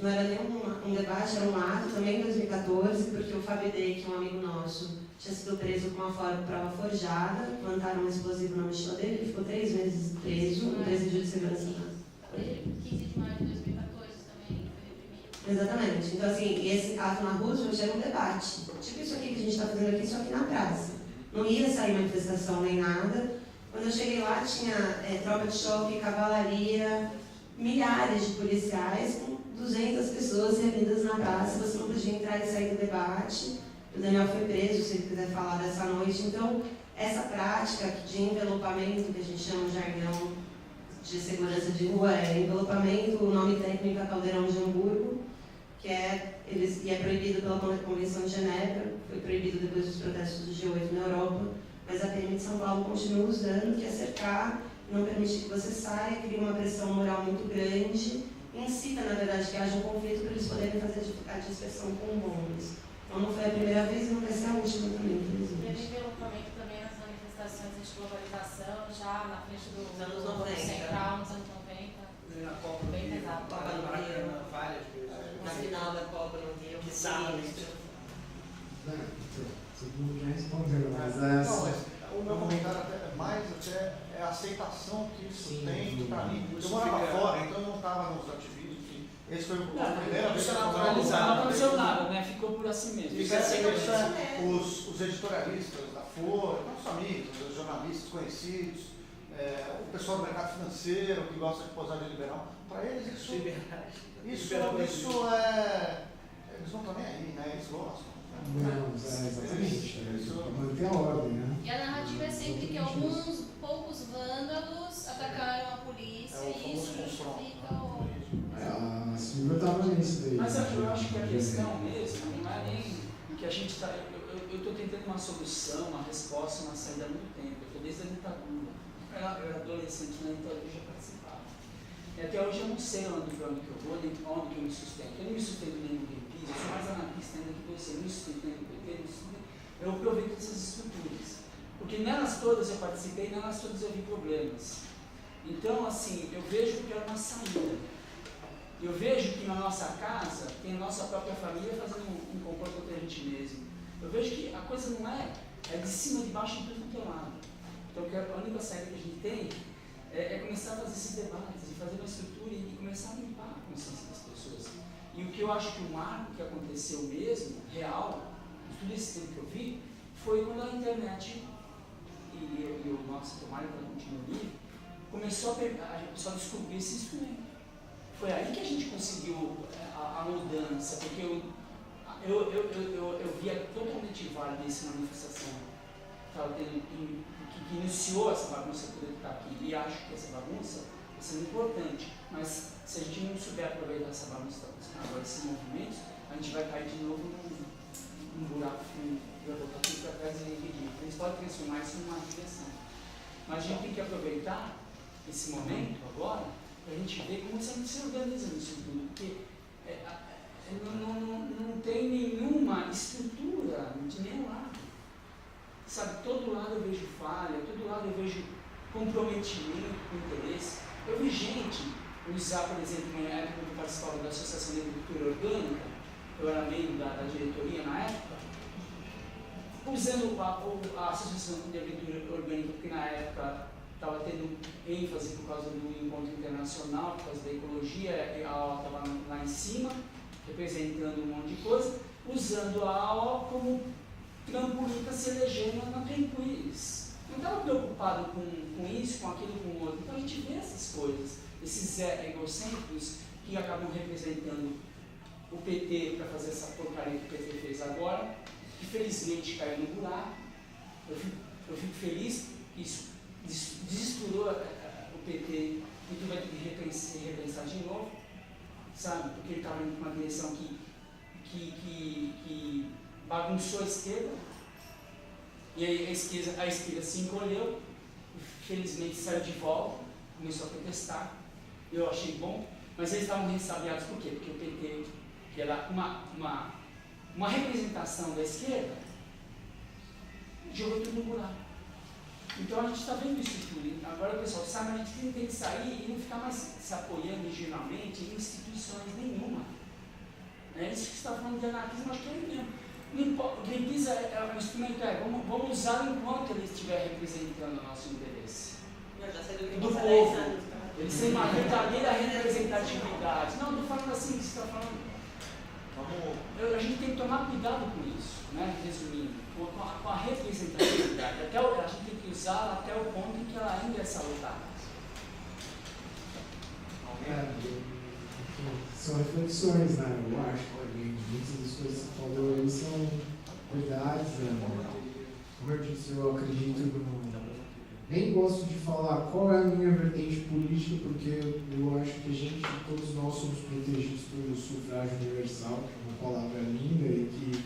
Não era nem um debate, era um ato também em 2014, porque o Fábio Day, que é um amigo nosso, tinha sido preso com uma prova forjada, plantaram um explosivo na mochila dele, ele ficou 3 meses preso, no presídio de segurança. 15 de maio de 2014 também foi reprimido. Exatamente. Então, assim, esse ato na Roosevelt era um debate. Tipo isso aqui que a gente está fazendo aqui, só que na praça. Não ia sair manifestação nem nada. Quando eu cheguei lá, tinha tropa de choque, cavalaria, milhares de policiais, com 200 pessoas reunidas na praça. Você não podia entrar e sair do debate. O Daniel foi preso, se ele quiser falar dessa noite. Então, essa prática de envelopamento, que a gente chama de jargão de segurança de rua, é envelopamento, o nome técnico é Caldeirão de Hamburgo, que é proibido pela Convenção de Genebra, foi proibido depois dos protestos do G8 na Europa. Mas a PM de São Paulo continua usando, que é cercar, não permitir que você saia, cria uma pressão moral muito grande, incita, na verdade, que haja um conflito para eles poderem fazer a dispersão com bombas. Então não foi a primeira vez e não vai ser a última também, Teve infelizmente. envelopamento também nas manifestações manifestações anti-globalização, já na frente do Anos do 90. Central, nos anos 90. Na Copa do Bem Rio, pesado. Copa do Maracanã, várias vezes. Na final da Copa no Rio. Bizarramente. Todo mundo já respondeu, mas é Não, assim. mas o meu comentário mais até é a aceitação que isso Sim, tem, que pra mim, eu isso morava fica- fora, então eu não estava nos ativismos, enfim. Esse foi a primeira vez isso que é eu naturalizado. Não aconteceu nada, né? Ficou por assim mesmo. Isso é Isso é isso é mesmo. os editorialistas da Folha, nossos amigos, os jornalistas conhecidos, o pessoal do mercado financeiro que gosta de posar de liberal, para eles isso é. Eles não estão nem aí, né? Eles gostam. Não, exatamente. Isso. Manter a ordem, né? E a narrativa é sempre que alguns poucos vândalos atacaram a polícia É o e famoso isso confronto. justifica o... A Silvia estava nisso daí. Mas eu acho que a questão mesmo não é nem que a gente está. Eu estou tentando uma solução, uma resposta, uma saída há muito tempo. Eu estou desde a ditadura. Eu era adolescente na ditadura e já participava. E até hoje eu não sei onde que eu vou, nem onde que eu me sustento. Eu não me sustento nem no Greenpeace, eu sou mais anarquista ainda que você. Eu não me sustento nem no PT, eu me sustento. Eu aproveito essas estruturas. Porque nelas todas eu participei, nelas todas eu vi problemas. Então, assim, eu vejo que era uma saída. Eu vejo que na nossa casa tem a nossa própria família fazendo um complô contra a gente mesmo. Eu vejo que a coisa não é de cima, de baixo, de tudo que é lado. Então a única saída que a gente tem é começar a fazer esses debates, de fazer uma estrutura e começar a limpar a consciência das pessoas. E o que eu acho que o marco que aconteceu mesmo, real, de tudo esse tempo que eu vi, foi quando a internet e o nosso tomara que ela continue livre, começou a pessoa descobrir esse instrumento. Foi aí que a gente conseguiu a mudança, porque eu via totalmente válida essa manifestação que iniciou essa bagunça toda que está aqui, e acho que essa bagunça vai ser importante, mas se a gente não souber aproveitar essa bagunça que está agora, esses movimentos, a gente vai cair de novo num buraco fundo, vai voltar tudo para trás e ridículo. A gente pode transformar isso numa direção, mas a gente tem que aproveitar esse momento agora para a gente ver como você se organiza nisso tudo, porque não tem nenhuma estrutura de nenhum lado. Sabe, todo lado eu vejo falha, todo lado eu vejo comprometimento com interesse. Eu vi gente usar, por exemplo, na época que eu participava da Associação de Agricultura Orgânica, eu era membro da diretoria na época, usando a Associação de Agricultura Orgânica, porque na época estava tendo ênfase por causa do encontro internacional, por causa da ecologia, e a AO estava lá em cima, representando um monte de coisa, usando a AO como trampolim para se eleger na Penquis. Não estava preocupado com isso, com aquilo, com o outro. Então a gente vê essas coisas, esses egocêntricos que acabam representando o PT para fazer essa porcaria que o PT fez agora, que felizmente caiu no buraco. Eu fico feliz que isso desestruturou o PT e que vai ter que repensar de novo, sabe? Porque ele estava indo com uma direção que bagunçou a esquerda, e aí a esquerda se encolheu, felizmente saiu de volta, começou a protestar, eu achei bom, mas eles estavam ressabiados por quê? Porque o PT, que era uma representação da esquerda, jogou tudo no buraco. Então a gente está vendo isso tudo. Agora o pessoal sabe, a gente tem que sair e não ficar mais se apoiando geralmente em instituições nenhuma. É isso que você está falando de anarquismo, acho que é ele mesmo. O Greenpeace é um instrumento, vamos usá-lo enquanto ele estiver representando o nosso interesse. Eu já sei do Do que povo. 10 anos. Ele tem uma verdadeira representatividade. Não, estou falando assim que você está falando. A gente tem que tomar cuidado com isso, né? Resumindo, com a representatividade. A gente tem que usá-la até o ponto em que ela ainda é salutar. São reflexões, né? Eu acho que muitas das coisas que você falou aí são verdades. Como eu disse, eu acredito no. Nem gosto de falar qual é a minha vertente política, porque eu acho que todos nós somos protegidos pelo sufrágio universal, que é uma palavra linda e que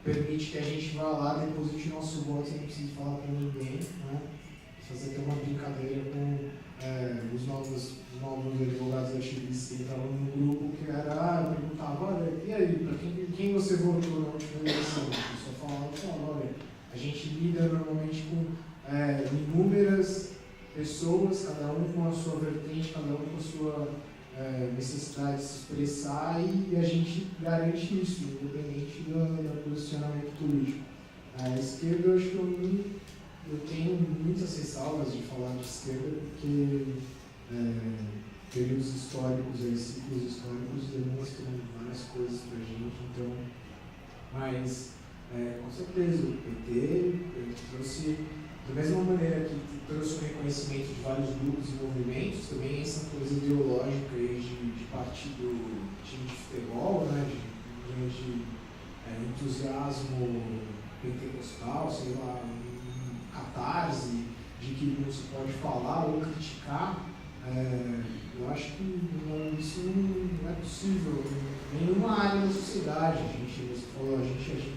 permite que a gente vá lá, deposite nosso voto e não precise falar para ninguém, né? Fazer até uma brincadeira com os novos advogados ativistas que entravam no grupo, que era, eu perguntava, olha, e aí, para quem você votou na última eleição? A pessoa falava, olha, a gente lida normalmente com inúmeras pessoas, cada um com a sua vertente, cada um com a sua necessidade de se expressar, e a gente garante isso, independente do posicionamento político. A esquerda, eu acho que eu tenho muitas ressalvas de falar de esquerda, porque períodos históricos, ciclos históricos demonstram várias coisas pra gente, então, mas com certeza o PT trouxe, da mesma maneira que trouxe o reconhecimento de vários grupos e movimentos, também essa coisa ideológica aí de partido, time de futebol, né, de entusiasmo pentecostal, sei lá, catarse, de que não se pode falar ou criticar. Eu acho que isso não é possível em nenhuma área da sociedade. A gente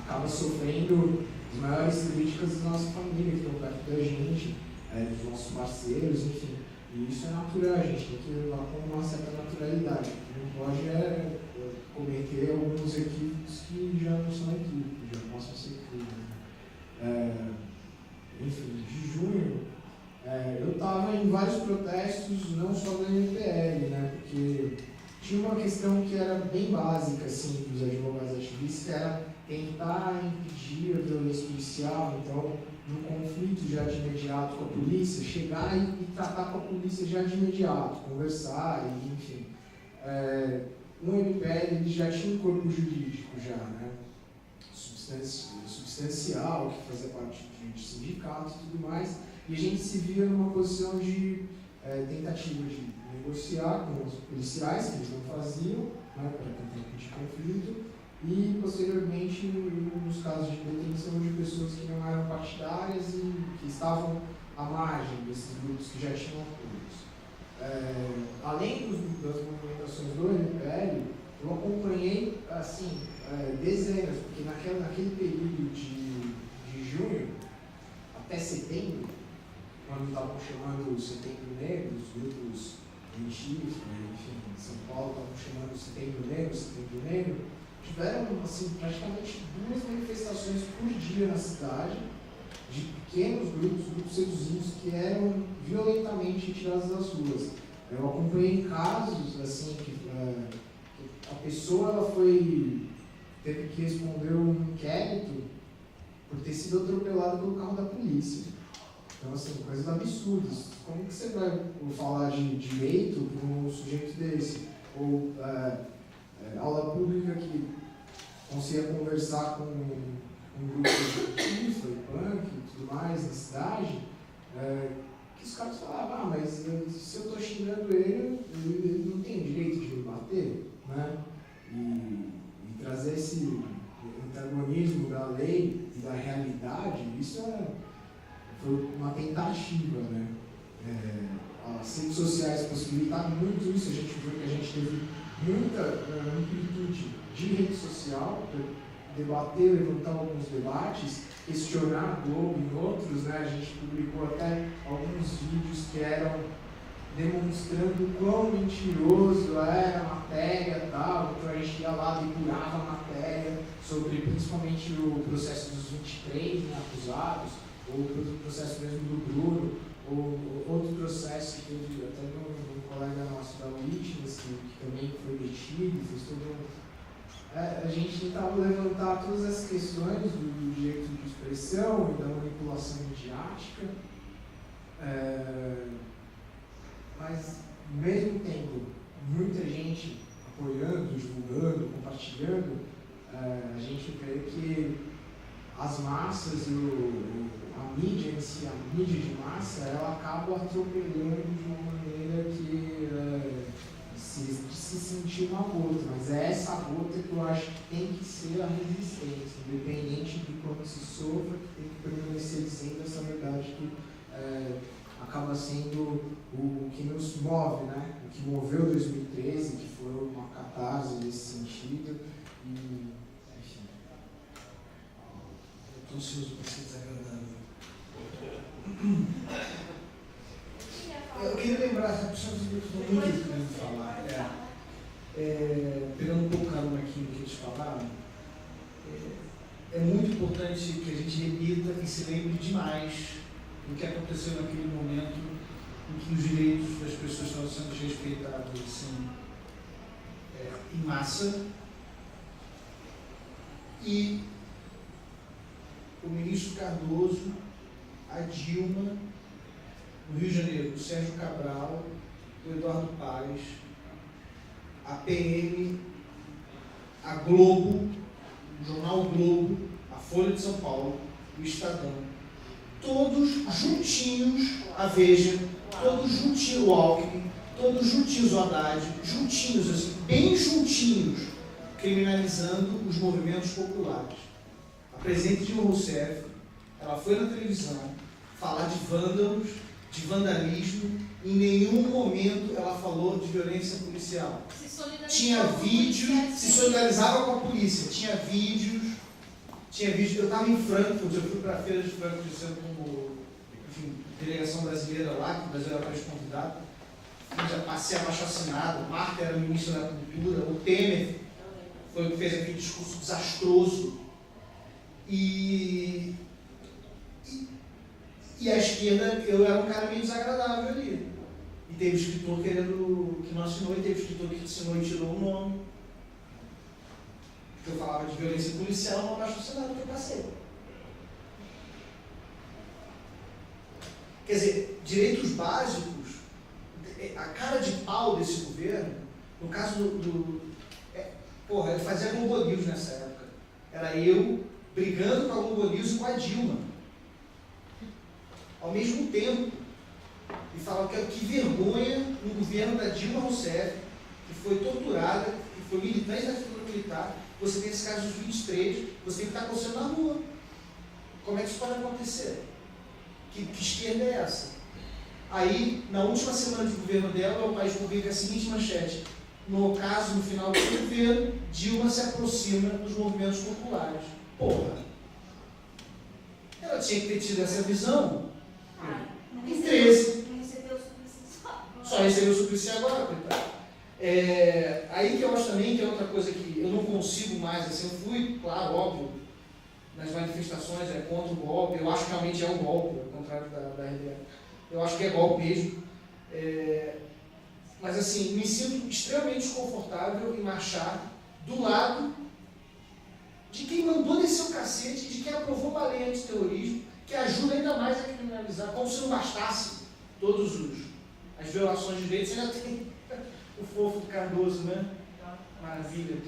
acaba sofrendo as maiores críticas da nossa família, que estão perto da gente, dos nossos parceiros, enfim. E isso é natural, a gente tem que levar com uma certa naturalidade. Não pode cometer alguns equívocos que já não são equívocos, já possam ser equívocos. Enfim, de junho, eu estava em vários protestos, não só do MPL, né, porque tinha uma questão que era bem básica, assim, dos advogados ativistas, que era tentar impedir a violência policial. Então, no conflito já de imediato com a polícia, chegar e tratar com a polícia já de imediato, conversar, e, enfim. No MPL, ele já tinha um corpo jurídico já, né, substancial, que fazia parte de sindicatos e tudo mais, e a gente se via numa posição de tentativa de negociar com os policiais, que eles não faziam, né, para tentar impedir conflito, e posteriormente nos casos de detenção de pessoas que não eram partidárias e que estavam à margem desses grupos que já tinham apoios. Além das movimentações do MPL, eu acompanhei assim, dezenas, porque naquele período de junho até setembro, quando estavam chamando Setembro Negro, os grupos antigos, enfim, em São Paulo estavam chamando Setembro Negro, tiveram assim, praticamente 2 manifestações por dia na cidade, de pequenos grupos seduzimos que eram violentamente tirados das ruas. Eu acompanhei casos assim, que a pessoa ela teve que responder um inquérito por ter sido atropelada pelo carro da polícia. Então, assim, coisas absurdas. Como que você vai falar de direito para um sujeito desse? Ou aula pública que consiga conversar com um grupo de FIFA e punk e tudo mais na cidade, que os caras falavam, mas se eu estou xingando ele não tem direito de me bater, né? E trazer esse antagonismo da lei e da realidade, isso foi uma tentativa, né? As redes sociais possibilitaram muito isso, a gente viu que a gente teve muita amplitude de rede social para debater, levantar alguns debates, questionar a Globo e outros, né? A gente publicou até alguns vídeos que eram demonstrando quão mentiroso era a matéria e tal, então a gente ia lá, depurava a matéria sobre principalmente o processo dos 23 acusados, ou o processo mesmo do Bruno, ou outro processo que teve até um colega nosso da Witness, que também foi detido, fez todo a gente tentava levantar todas as questões do direito de expressão e da manipulação midiática, mas ao mesmo tempo muita gente apoiando, divulgando, compartilhando, a gente vê que as massas a mídia em si, a mídia de massa, ela acaba atropelando de uma maneira que se sentir uma gota, mas é essa gota que eu acho que tem que ser a resistência, independente de quanto se sofra, que tem que permanecer dizendo essa verdade que acaba sendo o que nos move, né? O que moveu 2013, que foi uma catarse nesse sentido, e enfim, eu estou ansioso para ser desagradável. Eu queria lembrar, as pessoas estão muito querendo falar, pegando um pouco carona aqui no que eles falaram, é muito importante que a gente repita e se lembre demais do que aconteceu naquele momento em que os direitos das pessoas estavam sendo desrespeitados assim, em massa. E o ministro Cardoso, a Dilma, no Rio de Janeiro, o Sérgio Cabral, o Eduardo Paes, a PM, a Globo, o Jornal Globo, a Folha de São Paulo, o Estadão, todos juntinhos, a Veja, todos juntinhos, o Alckmin, todos juntinhos, o Haddad, juntinhos, assim, bem juntinhos, criminalizando os movimentos populares. A presidente Dilma Rousseff, ela foi na televisão falar de vândalos, de vandalismo, em nenhum momento ela falou de violência policial. Tinha vídeos, se solidarizava com a polícia, tinha vídeos, eu estava em Frankfurt, eu fui para a feira de Frankfurt sendo como, enfim, delegação brasileira lá, que o Brasil era para convidado, já passei abaixo-assinado, o Marta era ministro da Cultura, o Temer foi o que fez aquele discurso desastroso, e a esquerda, eu era um cara meio desagradável ali. E teve escritor que não assinou, e teve escritor que assinou e tirou o nome. Porque eu falava de violência policial, não abaixo-assinado que eu passei. Quer dizer, direitos básicos, a cara de pau desse governo, no caso ele fazia Globo News nessa época. Era eu brigando com a Globo News e com a Dilma. Ao mesmo tempo, e falava que vergonha no governo da Dilma Rousseff, que foi torturada, que foi militante da ditadura militar, você tem esse caso dos 23, você tem que estar acontecendo na rua. Como é que isso pode acontecer? Que esquerda é essa? Aí, na última semana de governo dela, o país publica a seguinte manchete: no ocaso, no final do governo, Dilma se aproxima dos movimentos populares. Porra! Ela tinha que ter tido essa visão em 13. Só recebeu o Suplicy agora, coitado. Aí que eu acho também que é outra coisa que eu não consigo mais, assim, eu fui, claro, óbvio, nas manifestações contra o golpe, eu acho que realmente é um golpe, ao contrário da RBA. Eu acho que é golpe mesmo. Mas assim, me sinto extremamente desconfortável em marchar do lado de quem mandou descer o cacete, de quem aprovou uma lei antiterrorismo, que ajuda ainda mais a criminalizar, como se não bastasse todas as violações de direitos. Ainda tem o fofo do Cardoso, né? Maravilha,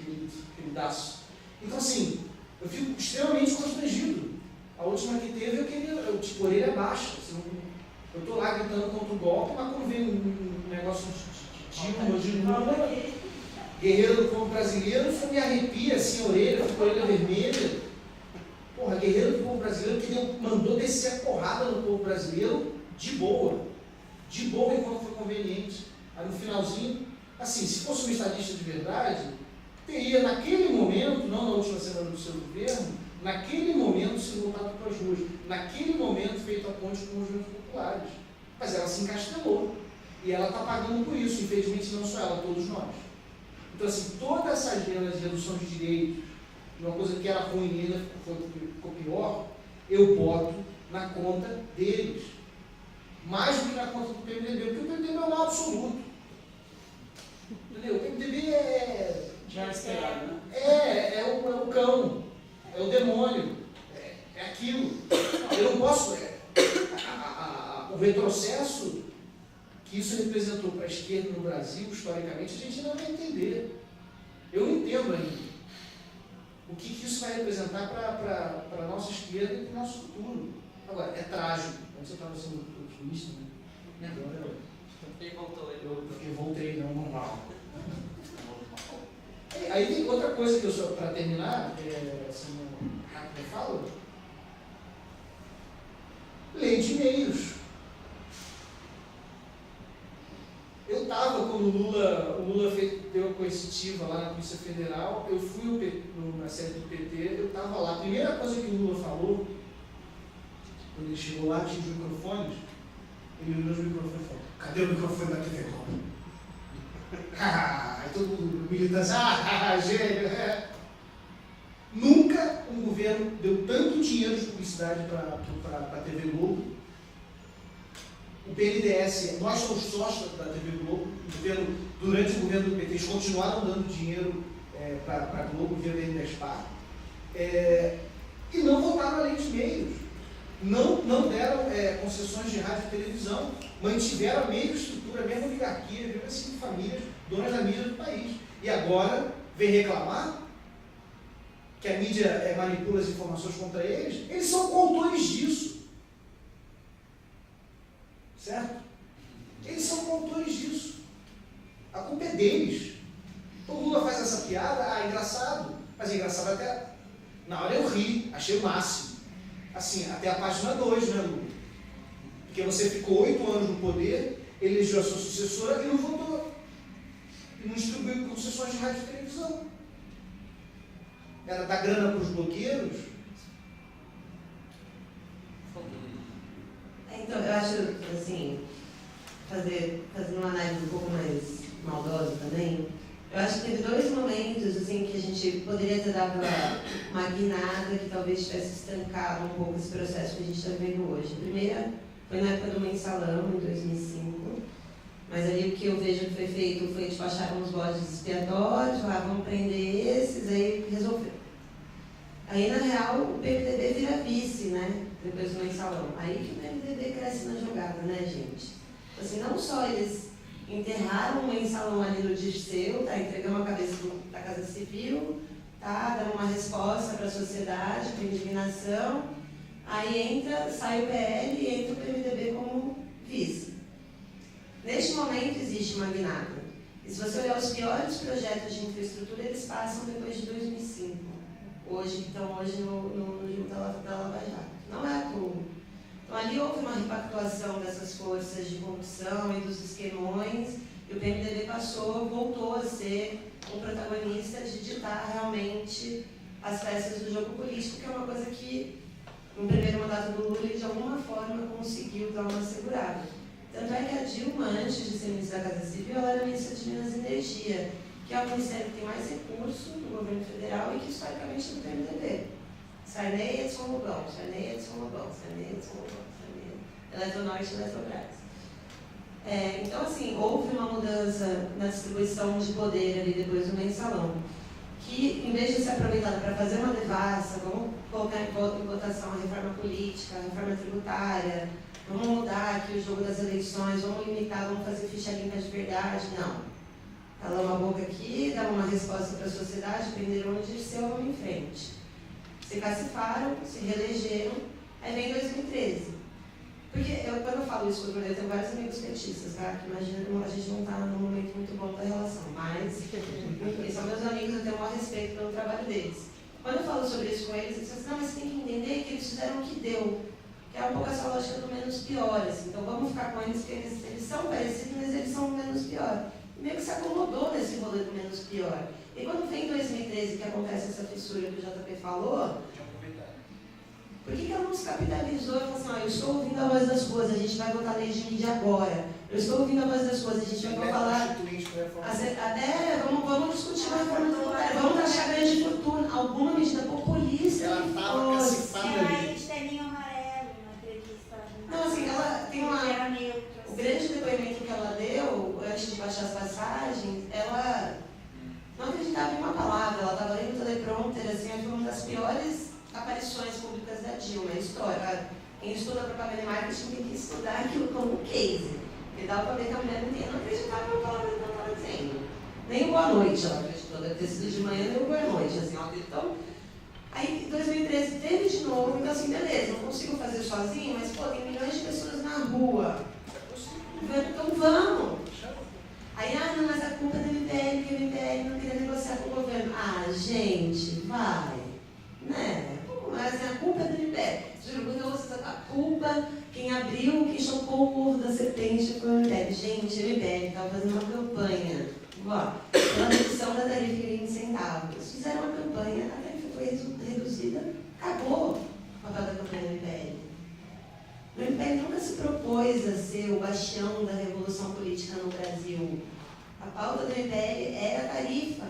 queridaço. Então assim, eu fico extremamente constrangido. A última que teve, eu tipo, orelha baixa. Assim, eu estou lá gritando contra o golpe, mas quando vem um negócio de Lula, guerreiro do povo brasileiro, isso me arrepia assim a orelha, fica a orelha vermelha. Porra, guerreiro do povo brasileiro que mandou descer a porrada no povo brasileiro de boa enquanto foi conveniente. Aí no finalzinho, assim, se fosse um estadista de verdade, teria naquele momento, não na última semana do seu governo, naquele momento se voltado para as ruas, naquele momento feito a ponte com os movimentos populares. Mas ela se encastelou. E ela está pagando por isso, infelizmente não só ela, todos nós. Então assim, toda essa agenda de redução de direitos, uma coisa que era ruim e ainda ficou pior, eu boto na conta deles. Mais do que na conta do PMDB, porque o PMDB é o mal absoluto. Entendeu? O PMDB já é esperado, né? É o cão, é o demônio, é aquilo. Eu não posso. O retrocesso que isso representou para a esquerda no Brasil, historicamente, a gente ainda vai entender. Eu não entendo ainda o que isso vai representar para a nossa esquerda e para o nosso futuro. Agora, é trágico. Antes eu estava sendo otimista, né? Agora eu voltei, não, normal. Aí tem outra coisa que eu só, para terminar, assim, rápido eu falo, lei de e-mails. Eu estava, quando o Lula deu a coercitiva lá na Polícia Federal, eu fui na sede do PT, eu estava lá. A primeira coisa que o Lula falou, quando ele chegou lá, tinha os microfones, ele olhou os microfones e falou: cadê o microfone da TV Globo? Aí todo mundo militante, gênio, Nunca um governo deu tanto dinheiro de publicidade para a TV Globo. O PNDES, nós somos sócios da TV Globo, durante o governo do PT, eles continuaram dando dinheiro para a Globo via BNDESPAR, e não votaram a lei de meios, não deram concessões de rádio e televisão, mantiveram a mesma estrutura, a mesma oligarquia, a mesma 5 famílias, donas da mídia do país. E agora vem reclamar que a mídia manipula as informações contra eles. Eles são coautores disso. Certo? Eles são coautores disso. A culpa é deles. O Lula faz essa piada, é engraçado. Mas é engraçado até... Na hora eu ri, achei o máximo. Assim, até a página 2, né, Lula? Porque você ficou 8 anos no poder, elegeu a sua sucessora e não votou. E não distribuiu concessões de rádio e televisão. Era dar grana para os bloqueiros. Então, eu acho, assim, fazendo uma análise um pouco mais maldosa também, eu acho que teve 2 momentos, assim, que a gente poderia ter dado uma guinada que talvez tivesse estancado um pouco esse processo que a gente está vivendo hoje. A primeira foi na época do Mensalão, em 2005, mas ali o que eu vejo que foi feito foi, tipo, acharam uns bodes expiatórios, vamos prender esses, aí resolveu. Aí, na real, o PMDB vira vice, né? Depois do Mensalão. Aí que o PMDB cresce na jogada, né, gente? Assim, não só eles enterraram o Mensalão ali no Dirceu, tá? Entregamos a cabeça da Casa Civil, tá? Dando uma resposta para a sociedade, para indignação. Aí sai o PL e entra o PMDB como vice. Neste momento existe uma guinada. E se você olhar os piores projetos de infraestrutura, eles passam depois de 2005. Hoje, que estão hoje no junto da Lava Jato. Não é à toa. Então, ali houve uma repactuação dessas forças de corrupção e dos esquemões, e o PMDB voltou a ser um protagonista de ditar realmente as peças do jogo político, que é uma coisa que, no primeiro mandato do Lula, ele de alguma forma conseguiu dar uma segurada. Tanto é que a Dilma, antes de ser ministra da Casa Civil, ela era ministra de Minas e Energia, que é o ministério que tem mais recurso do governo federal e que historicamente é do PMDB. Sarney, Edson Lobão, Sarney, Edson Lobão, Sarney, Edson Lobão, Sarney, Eletronorte, Eletrobras. Então, assim, houve uma mudança na distribuição de poder ali depois do Mensalão, que, em vez de ser aproveitada para fazer uma devassa, vamos colocar em votação a reforma política, a reforma tributária, vamos mudar aqui o jogo das eleições, vamos limitar, vamos fazer ficha limpa de verdade, não. Calou uma boca aqui, dá uma resposta para a sociedade, prenderam o Dirceu, vamos em frente. Se cacifaram, se reelegeram, aí vem 2013. Porque quando eu falo isso, eu tenho vários amigos petistas, tá? Que imagina que a gente não está num momento muito bom da relação, mas eles são meus amigos, eu tenho o maior respeito pelo trabalho deles. Quando eu falo sobre isso com eles, eles dizem assim, não, mas você tem que entender que eles fizeram o que deu, que é um pouco essa lógica do menos pior, assim. Então vamos ficar com eles, que eles são parecidos, mas eles são o menos pior. Meio que se acomodou nesse rolê do menos pior. E quando vem 2013 que acontece essa fissura que o JP falou, por que ela não se capitalizou e falou assim, eu estou ouvindo a voz das ruas, a gente vai votar a lei de mídia agora. Eu estou ouvindo a voz das ruas, a gente vai falar... Vamos discutir uma reforma tributária, vamos taxar grande fortuna, alguma medida populista. Ela estava cacifada ali. Era de terninho amarelo na entrevista. Não, assim, ela tem uma... O grande depoimento que ela deu, antes de baixar as passagens, ela não acreditava em uma palavra, ela estava lendo o teleprompter, assim, foi uma das piores aparições públicas da Dilma, a história. Quem estuda propaganda e marketing tem que estudar aquilo como case, porque dá para ver que a mulher não acreditava em uma palavra que ela estava dizendo. Nem o boa noite ela acreditou, deve ter sido de manhã, nem o boa noite, assim, ela acreditou. Aí, em 2013, teve de novo, então assim, beleza, não consigo fazer sozinho, mas, pô, tem milhões de pessoas na rua. Então vamos. Aí, não, mas a culpa é do MPL, porque o MPL não queria negociar com o governo. Gente, vai. Né? Mas a culpa é do MPL. A culpa, quem abriu, quem chocou o ovo da serpente foi o MPL. Gente, o MPL estava fazendo uma campanha. Pela redução da tarifa em centavos. Fizeram uma campanha, a tarifa foi reduzida, acabou o papel da campanha do MPL. O MPL nunca se propôs a ser o bastião da revolução política no Brasil. A pauta do MPL era a tarifa.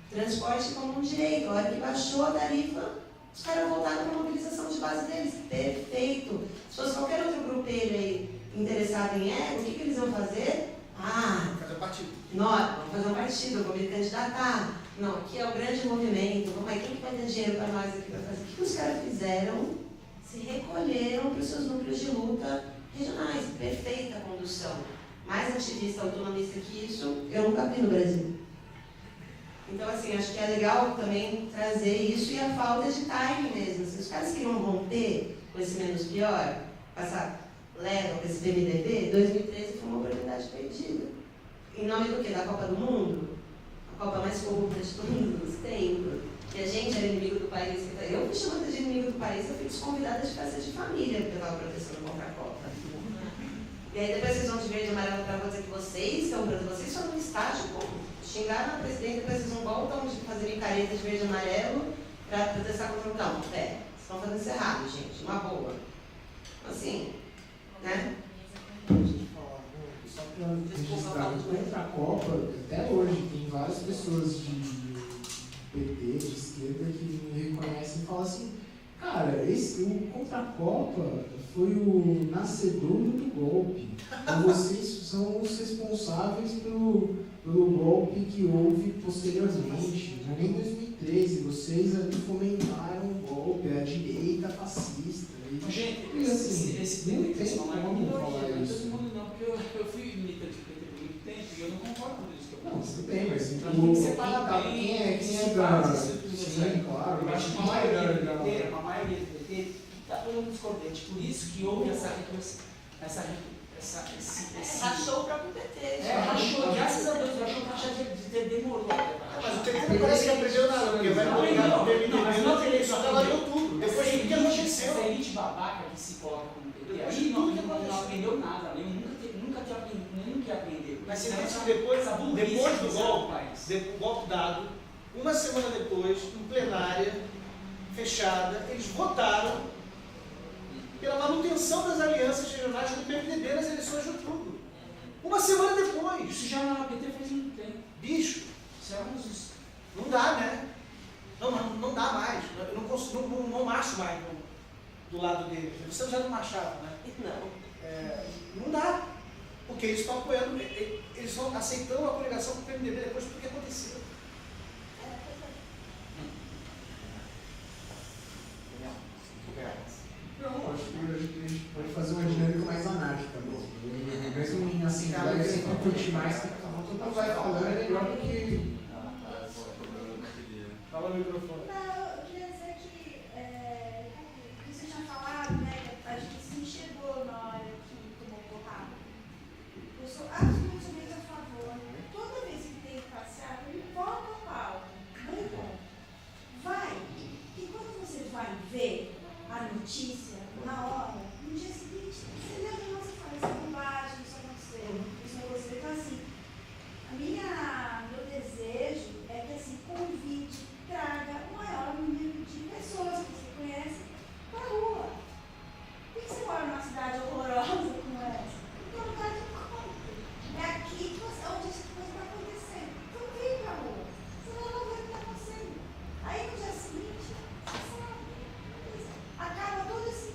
Transporte como um direito. A hora que baixou a tarifa, Os caras voltaram para a mobilização de base deles. Perfeito. Se fosse qualquer outro grupelho aí interessado em ego, o que eles iam fazer? Fazer partido. Nós vamos fazer um partido, eu vou me candidatar. Não, aqui é o grande movimento. Vamos aí, quem que vai ter dinheiro para nós aqui para fazer? O que os caras fizeram? Se recolheram para os seus núcleos de luta regionais. Perfeita condução. Mais ativista, autonomista que isso, eu nunca vi no Brasil. Então, assim, acho que é legal também trazer isso e a falta de timing mesmo. Se os caras queriam romper com esse menos pior, passar leva com esse PMDB, 2013 foi uma oportunidade perdida. Em nome do quê? Da Copa do Mundo? A Copa mais corrupta de todos os tempos. E a gente era inimigo do país. Eu fui chamada de inimigo do país, eu fui desconvidada de festa de família, porque eu estava protestando contra a Copa. E aí depois vocês vão de verde e amarelo para dizer que vocês estão vocês foram no estádio, xingaram a presidente, depois vocês não voltam de fazer micareta de verde e amarelo para protestar contra o campo. Vocês estão fazendo isso errado, gente, uma boa. Assim, né? Só para registrar, contra a Copa, até hoje tem várias pessoas de PT, de esquerda, que me reconhecem e falam assim, cara, o contra a Copa foi o nascedouro do golpe. Então vocês são os responsáveis pelo golpe que houve posteriormente, não é nem em 2013, vocês ali fomentaram o golpe, a direita fascista. Gente, assim, esse não tema tem como falar isso. Todo mundo não, porque eu fui militante do PT por muito tempo e eu não concordo com isso que eu Não, tudo bem, mas tem que separar bem, quem é da... Sim, claro, eu acho que a maioria maioria do PT está todo mundo discordante, por isso que houve Rachou o próprio PT. Rachou, graças a Deus, rachou que demorou. Mas o PT não parece que aprendeu nada, porque vai colocar o PMDB e só trabalhou tudo. Depois do que aconteceu. Essa elite babaca que se coloca como PT, aí não aprendeu nada, nunca quer aprender. Mas você pensa que depois do golpe dado, uma semana depois, em plenária, fechada, eles votaram pela manutenção das alianças regionais com o PMDB nas eleições de outubro. Uma semana depois. Isso já na PT faz muito tempo. Bicho, não dá, né? Não dá mais. Eu não marcho mais do lado deles. Você já não marchava, né? Não. Não dá. Porque eles estão apoiando, eles estão aceitando a coligação com o PMDB depois do que aconteceu. Não, acho que a gente pode fazer uma dinâmica mais anárquica mesmo. Mesmo em assembleia, sempre curtir mais, que todo mundo vai falando, é melhor do que... Fala no microfone. Não, eu queria dizer que você tinha falado, né, a gente se enxergou na hora que tomou porrada. Eu sou absolutamente a favor. Toda vez que tem passeado, não importa o pau, não importa. Vai. E quando você vai ver a notícia, na hora, no dia seguinte, você lembra, você fala, isso é bobagem, isso aconteceu, isso não gostei. Então, assim, meu desejo é que, assim, convide, traga o maior número de pessoas que você conhece para a rua. Por que você mora numa cidade horrorosa como essa? Porque é um lugar de encontro. É aqui onde essa coisa está acontecendo. Então, vem para a rua. Você vai lá ver o que está acontecendo. Aí, no dia seguinte, você sabe. Acaba todo esse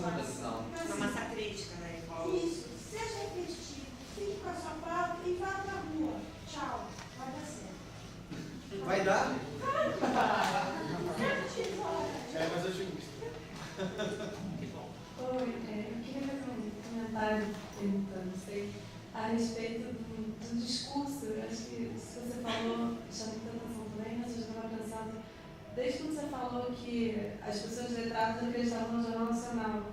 informação. Uma massa crítica, né? Isso, seja repetitivo, fique com a sua pauta e vá pra rua. Tchau, vai dar certo. Vai dar? É mais otimista. Oi, eu queria fazer um comentário perguntando a respeito do discurso. Eu acho que isso que você falou chamou muita atenção também, mas eu já estava pensando, desde quando você falou que as pessoas letradas acreditavam no Jornal Nacional.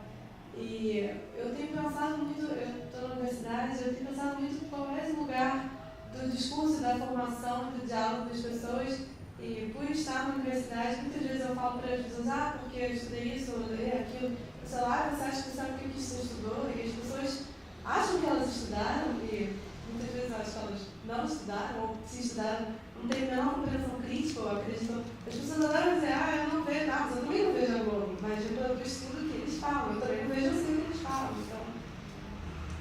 E eu tenho pensado muito, eu estou na universidade, eu tenho pensado muito qual é esse lugar do discurso, da formação, do diálogo das pessoas. E por estar na universidade, muitas vezes eu falo para as pessoas, porque eu estudei isso, eu estudei aquilo. O celular, você acha que sabe o que você estudou? E as pessoas acham que elas estudaram, e muitas vezes eu acho que elas não estudaram, ou se estudaram, não têm a menor compreensão crítica, ou acreditam. As pessoas adoram dizer, eu não vejo nada, eu também não vejo a Globo, mas eu estudo o que eles falam, eu também não vejo assim o que eles falam. Então,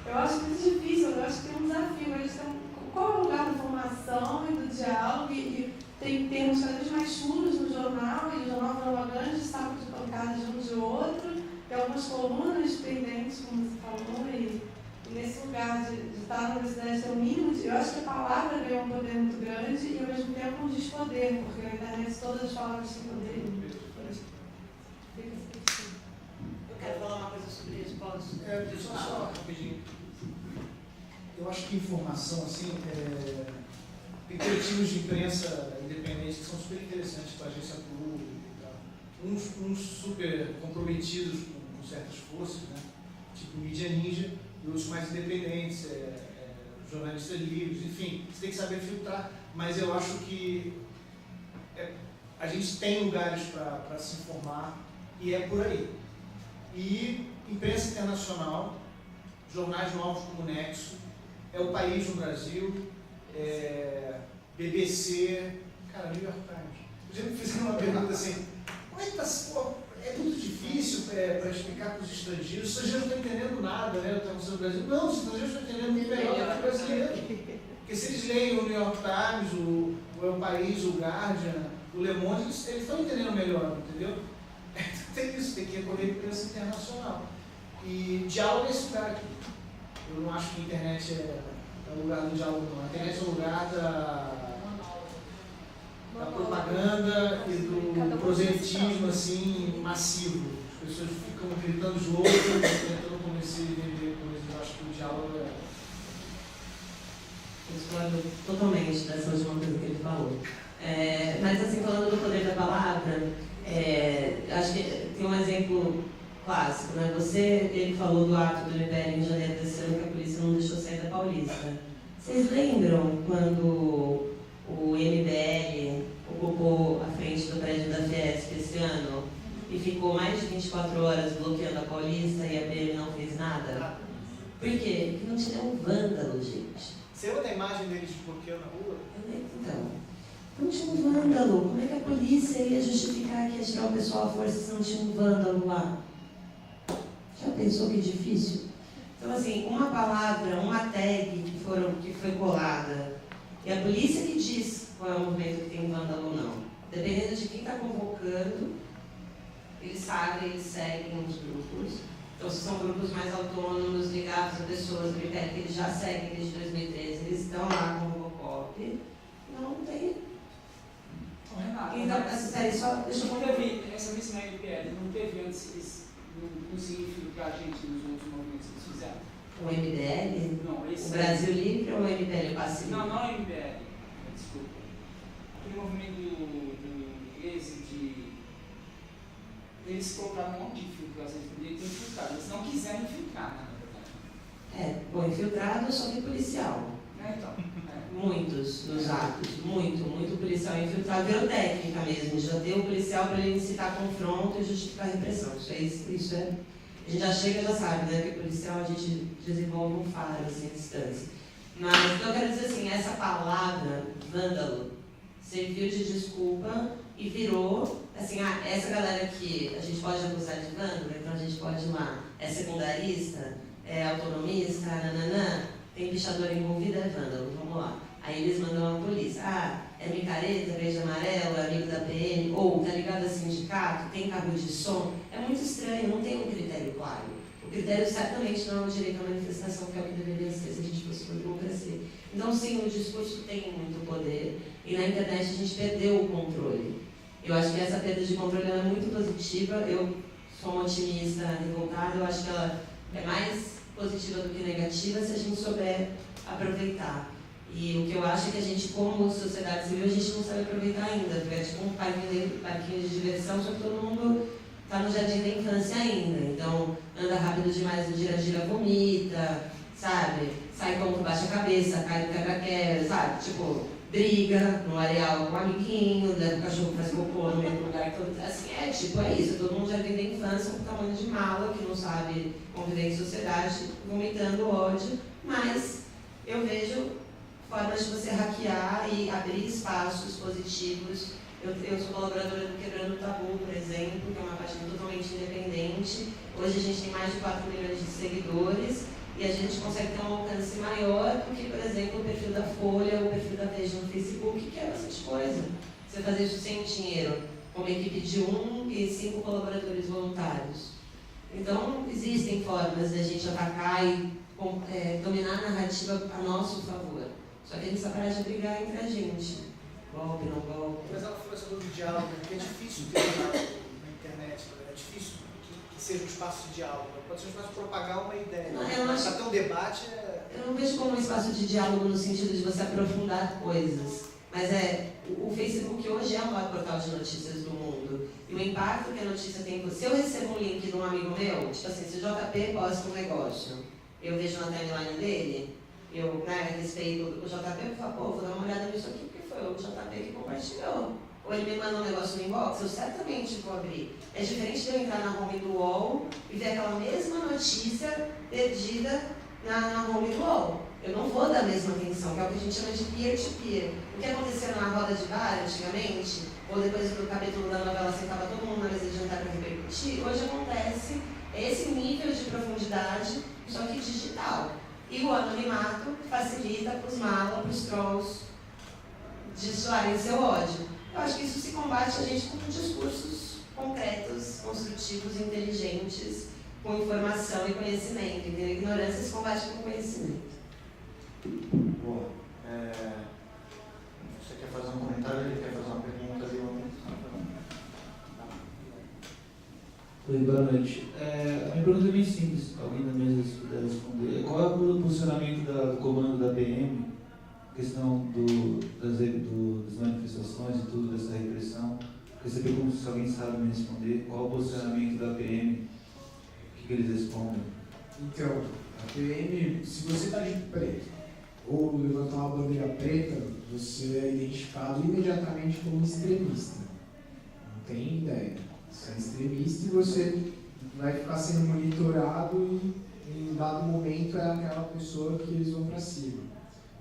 eu acho muito difícil, eu acho que tem um desafio. Eles têm, qual é o lugar da formação e do diálogo? E tem termos cada vez mais chulos no jornal, e o jornal virou grandes sacos de pancadas de um de outro, tem algumas colunas pendentes, como você falou, e nesse lugar de estar na universidade ter um mínimo de... Eu acho que a palavra ganhou um poder muito grande e ao mesmo tempo um despoder, porque na internet todas as palavras têm poder. Eu quero falar uma coisa sobre isso, posso? Só rapidinho. Eu acho que informação, assim, tem coletivos de imprensa independentes que são super interessantes para a agência pública e tal. Uns super comprometidos com certas forças, né? Tipo Mídia Ninja, e outros mais independentes, jornalistas livres, enfim, você tem que saber filtrar, mas eu acho que a gente tem lugares para se informar e é por aí. E imprensa internacional, jornais novos como o Nexo, é o País no Brasil, BBC, cara, New York Times. Já me fizeram uma pergunta assim, como é que tá, é muito difícil para explicar para os estrangeiros, os estrangeiros não estão entendendo nada, né, no Brasil. Não, os estrangeiros estão entendendo muito melhor do que o brasileiro. Porque se eles leem o New York Times, o El País, o Guardian, o Le Monde, eles estão entendendo melhor, entendeu? Tem isso, tem que recorrer à imprensa internacional. E diálogo é esse lugar aqui. Eu não acho que a internet é o lugar do diálogo, não. A internet é o lugar da propaganda e do proselitismo assim, massivo. As pessoas ficam gritando os loucos, tentando convencer e vender coisas. Eu acho que o diálogo Eu discordo totalmente dessa última coisa que ele falou. Mas assim, falando do poder da palavra, acho que tem um exemplo clássico, né? Ele falou do ato do MBL em janeiro desse ano que a polícia não deixou sair da Paulista. Vocês lembram quando o MBL ocupou a frente do prédio da Fiesp esse ano e ficou mais de 24 horas bloqueando a Paulista e a PM não fez nada? Por quê? Porque não tinha um vândalo, gente. Você lembra da imagem deles bloqueando na rua? Então, não tinha um vândalo. Como é que a polícia ia justificar que ia tirar o pessoal à força se não tinha um vândalo lá? Já pensou que difícil? Então, assim, uma palavra, uma tag que foi colada, e a polícia que diz qual é o movimento que tem vândalo ou não. Dependendo de quem está convocando, eles sabem, eles seguem os grupos. Então, se são grupos mais autônomos, ligados a pessoas do MBL, que eles já seguem desde 2013, eles estão lá com o Robocop. Não tem. Então, só deixa eu não teve, essa missão na MPL, não teve antes, eles não conseguiram filtrar a gente nos outros movimentos que eles fizeram. O MBL? Não, esse o Brasil Livre ou o MBL passivo? Não, não é o MBL, desculpa. Aquele movimento do êxito, eles colocaram um monte de infiltração, eles poderiam ter infiltrado, eles não quiseram infiltrar, na verdade. Bom, infiltrado só tem policial. Então. Muitos nos atos, muito policial infiltrado, virou técnica mesmo, já deu o policial para ele incitar confronto e justificar a repressão. Isso é. A gente já chega, já sabe, né? Que policial a gente desenvolve um faro, assim, à distância. Mas o que eu quero dizer assim, essa palavra, vândalo, serviu de desculpa e virou, assim, essa galera que a gente pode acusar de vândalo, então a gente pode ir lá, é secundarista, é autonomista, nananã, tem pichador envolvido, é vândalo, vamos lá. Aí eles mandam a polícia, é micareta, verde amarelo, é amigo da PM, ou tá ligado a sindicato, tem carro de som. É muito estranho, não tem um critério claro. falho. O critério certamente não é o direito à manifestação, que é o que deveria ser se a gente fosse uma democracia. Então, sim, o discurso tem muito poder e na internet a gente perdeu o controle. Eu acho que essa perda de controle é muito positiva. Eu sou uma otimista revoltada, eu acho que ela é mais positiva do que negativa se a gente souber aproveitar. E o que eu acho é que a gente, como sociedade civil, a gente não sabe aproveitar ainda. É tipo um parquinho de diversão, só que todo mundo está no jardim da infância ainda. Então, anda rápido demais no gira-gira, vomita, sabe? Sai como baixa a cabeça, cai no quebra-quebra, sabe? Tipo, briga no areal com o amiguinho, leva o cachorro faz cocô no meio do lugar todo. Assim, é isso. Todo mundo já vem da infância com tamanho de mala, que não sabe conviver em sociedade, vomitando ódio. Mas eu vejo formas de você hackear e abrir espaços positivos. Eu sou colaboradora do Quebrando o Tabu, por exemplo, que é uma página totalmente independente. Hoje a gente tem mais de 4 milhões de seguidores e a gente consegue ter um alcance maior do que, por exemplo, o perfil da Folha ou o perfil da Veja no Facebook, que é bastante coisa. Você fazer isso sem dinheiro, com uma equipe de 1 e 5 colaboradores voluntários. Então, existem formas de a gente atacar e dominar a narrativa a nosso favor. Só que a gente precisa parar de brigar entre a gente. Golpe, não golpe. Mas ela falou sobre o diálogo, que é difícil ter diálogo na internet, é difícil que seja um espaço de diálogo. Pode ser um espaço de propagar uma ideia. Mas até um debate Eu não vejo como um espaço de diálogo no sentido de você aprofundar coisas. Mas o Facebook hoje é o maior portal de notícias do mundo. E o impacto que a notícia tem... Se eu recebo um link de um amigo meu, tipo assim, se o JP posta um negócio, eu vejo na timeline dele, eu respeito o JP, eu falo, pô, vou dar uma olhada nisso aqui, porque foi o JP que compartilhou. Ou ele me manda um negócio no inbox, eu certamente vou abrir. É diferente de eu entrar na home do UOL e ver aquela mesma notícia perdida na home do UOL. Eu não vou dar a mesma atenção, que é o que a gente chama de peer-to-peer. O que aconteceu na roda de bar antigamente, ou depois do capítulo da novela, sentava todo mundo na mesa de jantar para repercutir, hoje acontece esse nível de profundidade, só que digital. E o anonimato facilita para os malas, para os trolls, desoarem seu ódio. Eu acho que isso se combate a gente com discursos concretos, construtivos, inteligentes, com informação e conhecimento. Entendeu? A ignorância se combate com conhecimento. Boa. Você quer fazer um comentário? Ele quer fazer uma pergunta ali? Oi, boa noite. A minha pergunta é bem simples, alguém da mesa se puder responder. Qual é o posicionamento do comando da PM, questão das manifestações e tudo, dessa repressão? Queria saber como, se alguém sabe me responder, qual é o posicionamento da PM, o que eles respondem? Então, a PM, se você está de preto ou levantar uma bandeira preta, você é identificado imediatamente como extremista. Não tem ideia. Você é extremista e você vai ficar sendo monitorado e em dado momento é aquela pessoa que eles vão para cima.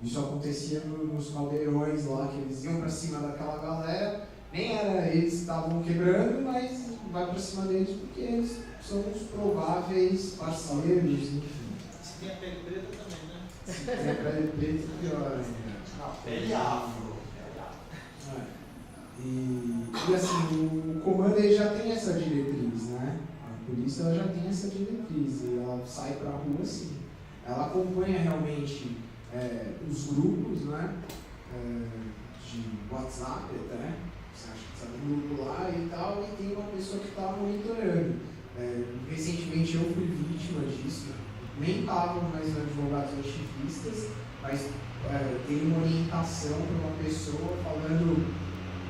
Isso acontecia nos caldeirões lá, que eles iam para cima daquela galera, nem era eles que estavam quebrando, mas vai para cima deles porque eles são os prováveis parceiros, enfim. se tem a pele preta também, né? Se tem a pele preta, pior ainda. Pele afro. E assim, o comando ele já tem essa diretriz, né? A polícia ela já tem essa diretriz e ela sai para a rua assim. Ela acompanha realmente os grupos, né? De WhatsApp até. Você acha que está no grupo lá e tal, e tem uma pessoa que está monitorando. Recentemente eu fui vítima disso, nem estavam mais advogados ativistas, mas tem uma orientação para uma pessoa falando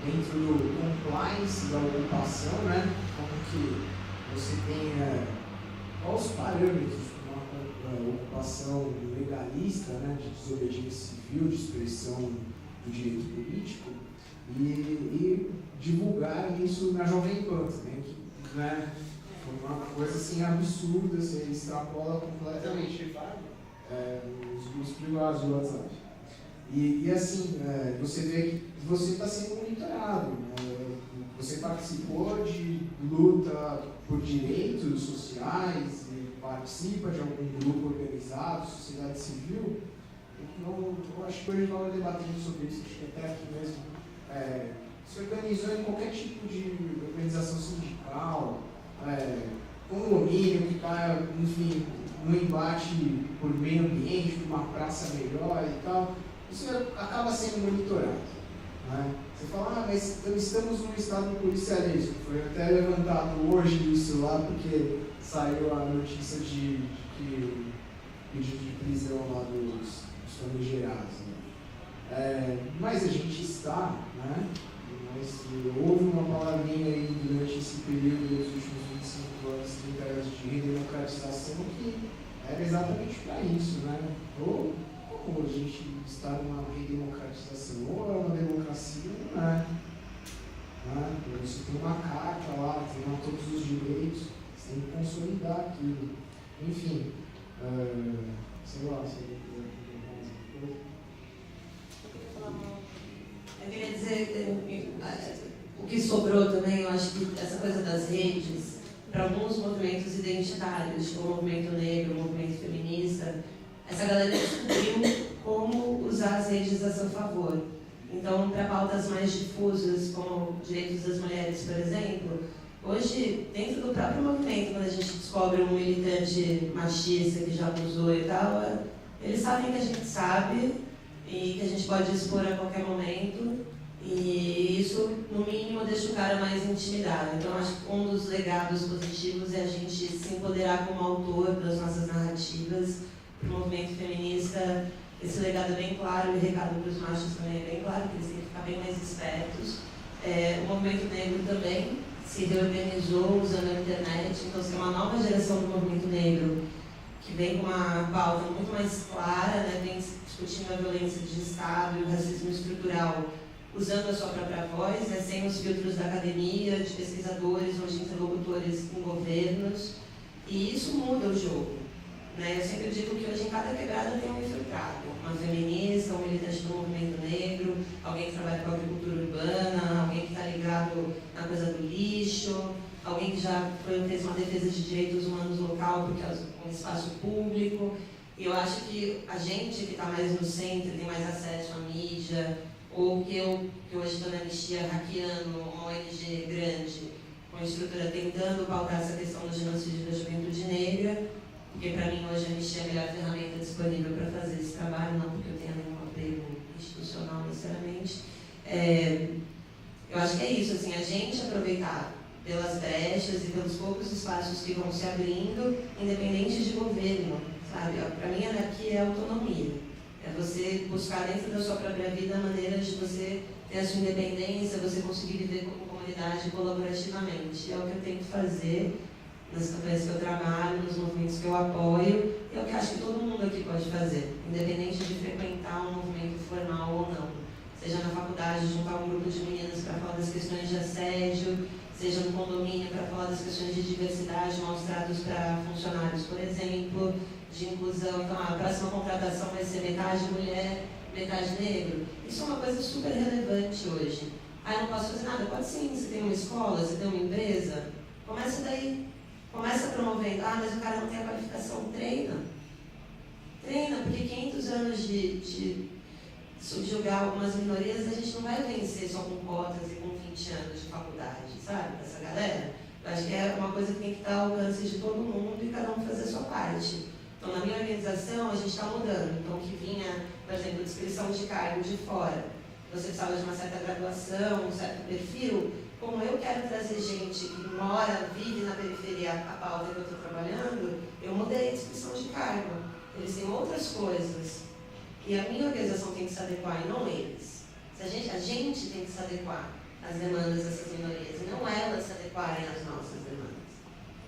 dentro do compliance da ocupação, né? Como que você tem quais os parâmetros para uma ocupação legalista, né? De desobediência civil, de expressão do direito político, e divulgar isso na Jovem Pan também, que, né? Foi uma coisa assim absurda, você extrapola completamente os grupos privados do WhatsApp. E assim, você vê que você está sendo monitorado. Você participou de luta por direitos sociais, e participa de algum grupo organizado, sociedade civil. Eu acho que hoje nós estamos debatendo sobre isso, acho que até aqui mesmo. Se organizou em qualquer tipo de organização sindical, condomínio que está né, enfim, no embate por meio ambiente, por uma praça melhor e tal, isso acaba sendo monitorado. Né? Você fala, mas estamos num estado policialesco. Foi até levantado hoje isso lá, porque saiu a notícia de que pedido de prisão lá dos famigerados. Né? Mas a gente está, né? Mas houve uma palavrinha aí durante esse período dos últimos 25 anos, 30 anos de redemocratização que era exatamente para isso, né? Ou como a gente está numa redemocratização, ou é uma democracia ou não é. Né? Por isso tem uma carta lá, tem lá todos os direitos, você tem que consolidar aquilo. Enfim, sei lá, se eu Eu queria dizer, o que sobrou também, eu acho que essa coisa das redes, para alguns movimentos identitários, como o movimento negro, o movimento feminista, essa galera descobriu como usar as redes a seu favor. Então, para pautas mais difusas, como direitos das mulheres, por exemplo, hoje, dentro do próprio movimento, quando a gente descobre um militante machista que já abusou e tal, eles sabem que a gente sabe e que a gente pode expor a qualquer momento, e isso, no mínimo, deixa o cara mais intimidado. Então, acho que um dos legados positivos é a gente se empoderar como autor das nossas narrativas. Para o movimento feminista, esse legado é bem claro, e o recado para os machos também é bem claro, que eles têm que ficar bem mais espertos. O movimento negro também se reorganizou usando a internet, então tem uma nova geração do movimento negro que vem com uma pauta muito mais clara, né, vem discutindo a violência de Estado e o racismo estrutural, usando a sua própria voz, né, sem os filtros da academia, de pesquisadores ou de interlocutores com governos, e isso muda o jogo. Né? Eu sempre digo que hoje em cada quebrada tem um infiltrado, uma feminista, um militante do movimento negro, alguém que trabalha com a agricultura urbana, alguém que está ligado na coisa do lixo, alguém que já fez uma defesa de direitos humanos local porque é um espaço público. E eu acho que a gente que está mais no centro, tem mais acesso à mídia, ou que eu hoje estou na Anistia hackeando uma ONG grande, com a estrutura tentando pautar essa questão do genocídio da juventude negra, porque para mim hoje a Anistia é a melhor ferramenta disponível para fazer esse trabalho, não porque eu tenha nenhum apego institucional necessariamente. Eu acho que é isso, assim, a gente aproveitar pelas brechas e pelos poucos espaços que vão se abrindo, independente de governo, sabe? Para mim, anarquia é autonomia. É você buscar dentro da sua própria vida maneiras de você ter a sua independência, você conseguir viver como comunidade colaborativamente. É o que eu tento fazer nas campanhas que eu trabalho, nos movimentos que eu apoio, e é o que eu acho que todo mundo aqui pode fazer, independente de frequentar um movimento formal ou não. Seja na faculdade, juntar um grupo de meninas para falar das questões de assédio, seja no condomínio para falar das questões de diversidade, maus tratos para funcionários, por exemplo, de inclusão. Então, a próxima contratação vai ser metade mulher, metade negro. Isso é uma coisa super relevante hoje. Eu não posso fazer nada? Pode sim, você tem uma escola, você tem uma empresa, começa daí. Começa promovendo, mas o cara não tem a qualificação, treina. Treina, porque 500 anos de subjugar algumas minorias, a gente não vai vencer só com cotas e com 20 anos de faculdade, sabe? Essa galera. Eu acho que é uma coisa que tem que estar ao alcance de todo mundo e cada um fazer a sua parte. Então, na minha organização, a gente está mudando. Então, que vinha, por exemplo, descrição de cargo de fora. Você precisava de uma certa graduação, um certo perfil. Como eu quero trazer gente que mora, vive na periferia, a pauta que eu estou trabalhando, eu mudei a descrição de cargo. Eles têm outras coisas. E a minha organização tem que se adequar, e não eles. A gente tem que se adequar às demandas dessas minorias, e não elas se adequarem às nossas demandas.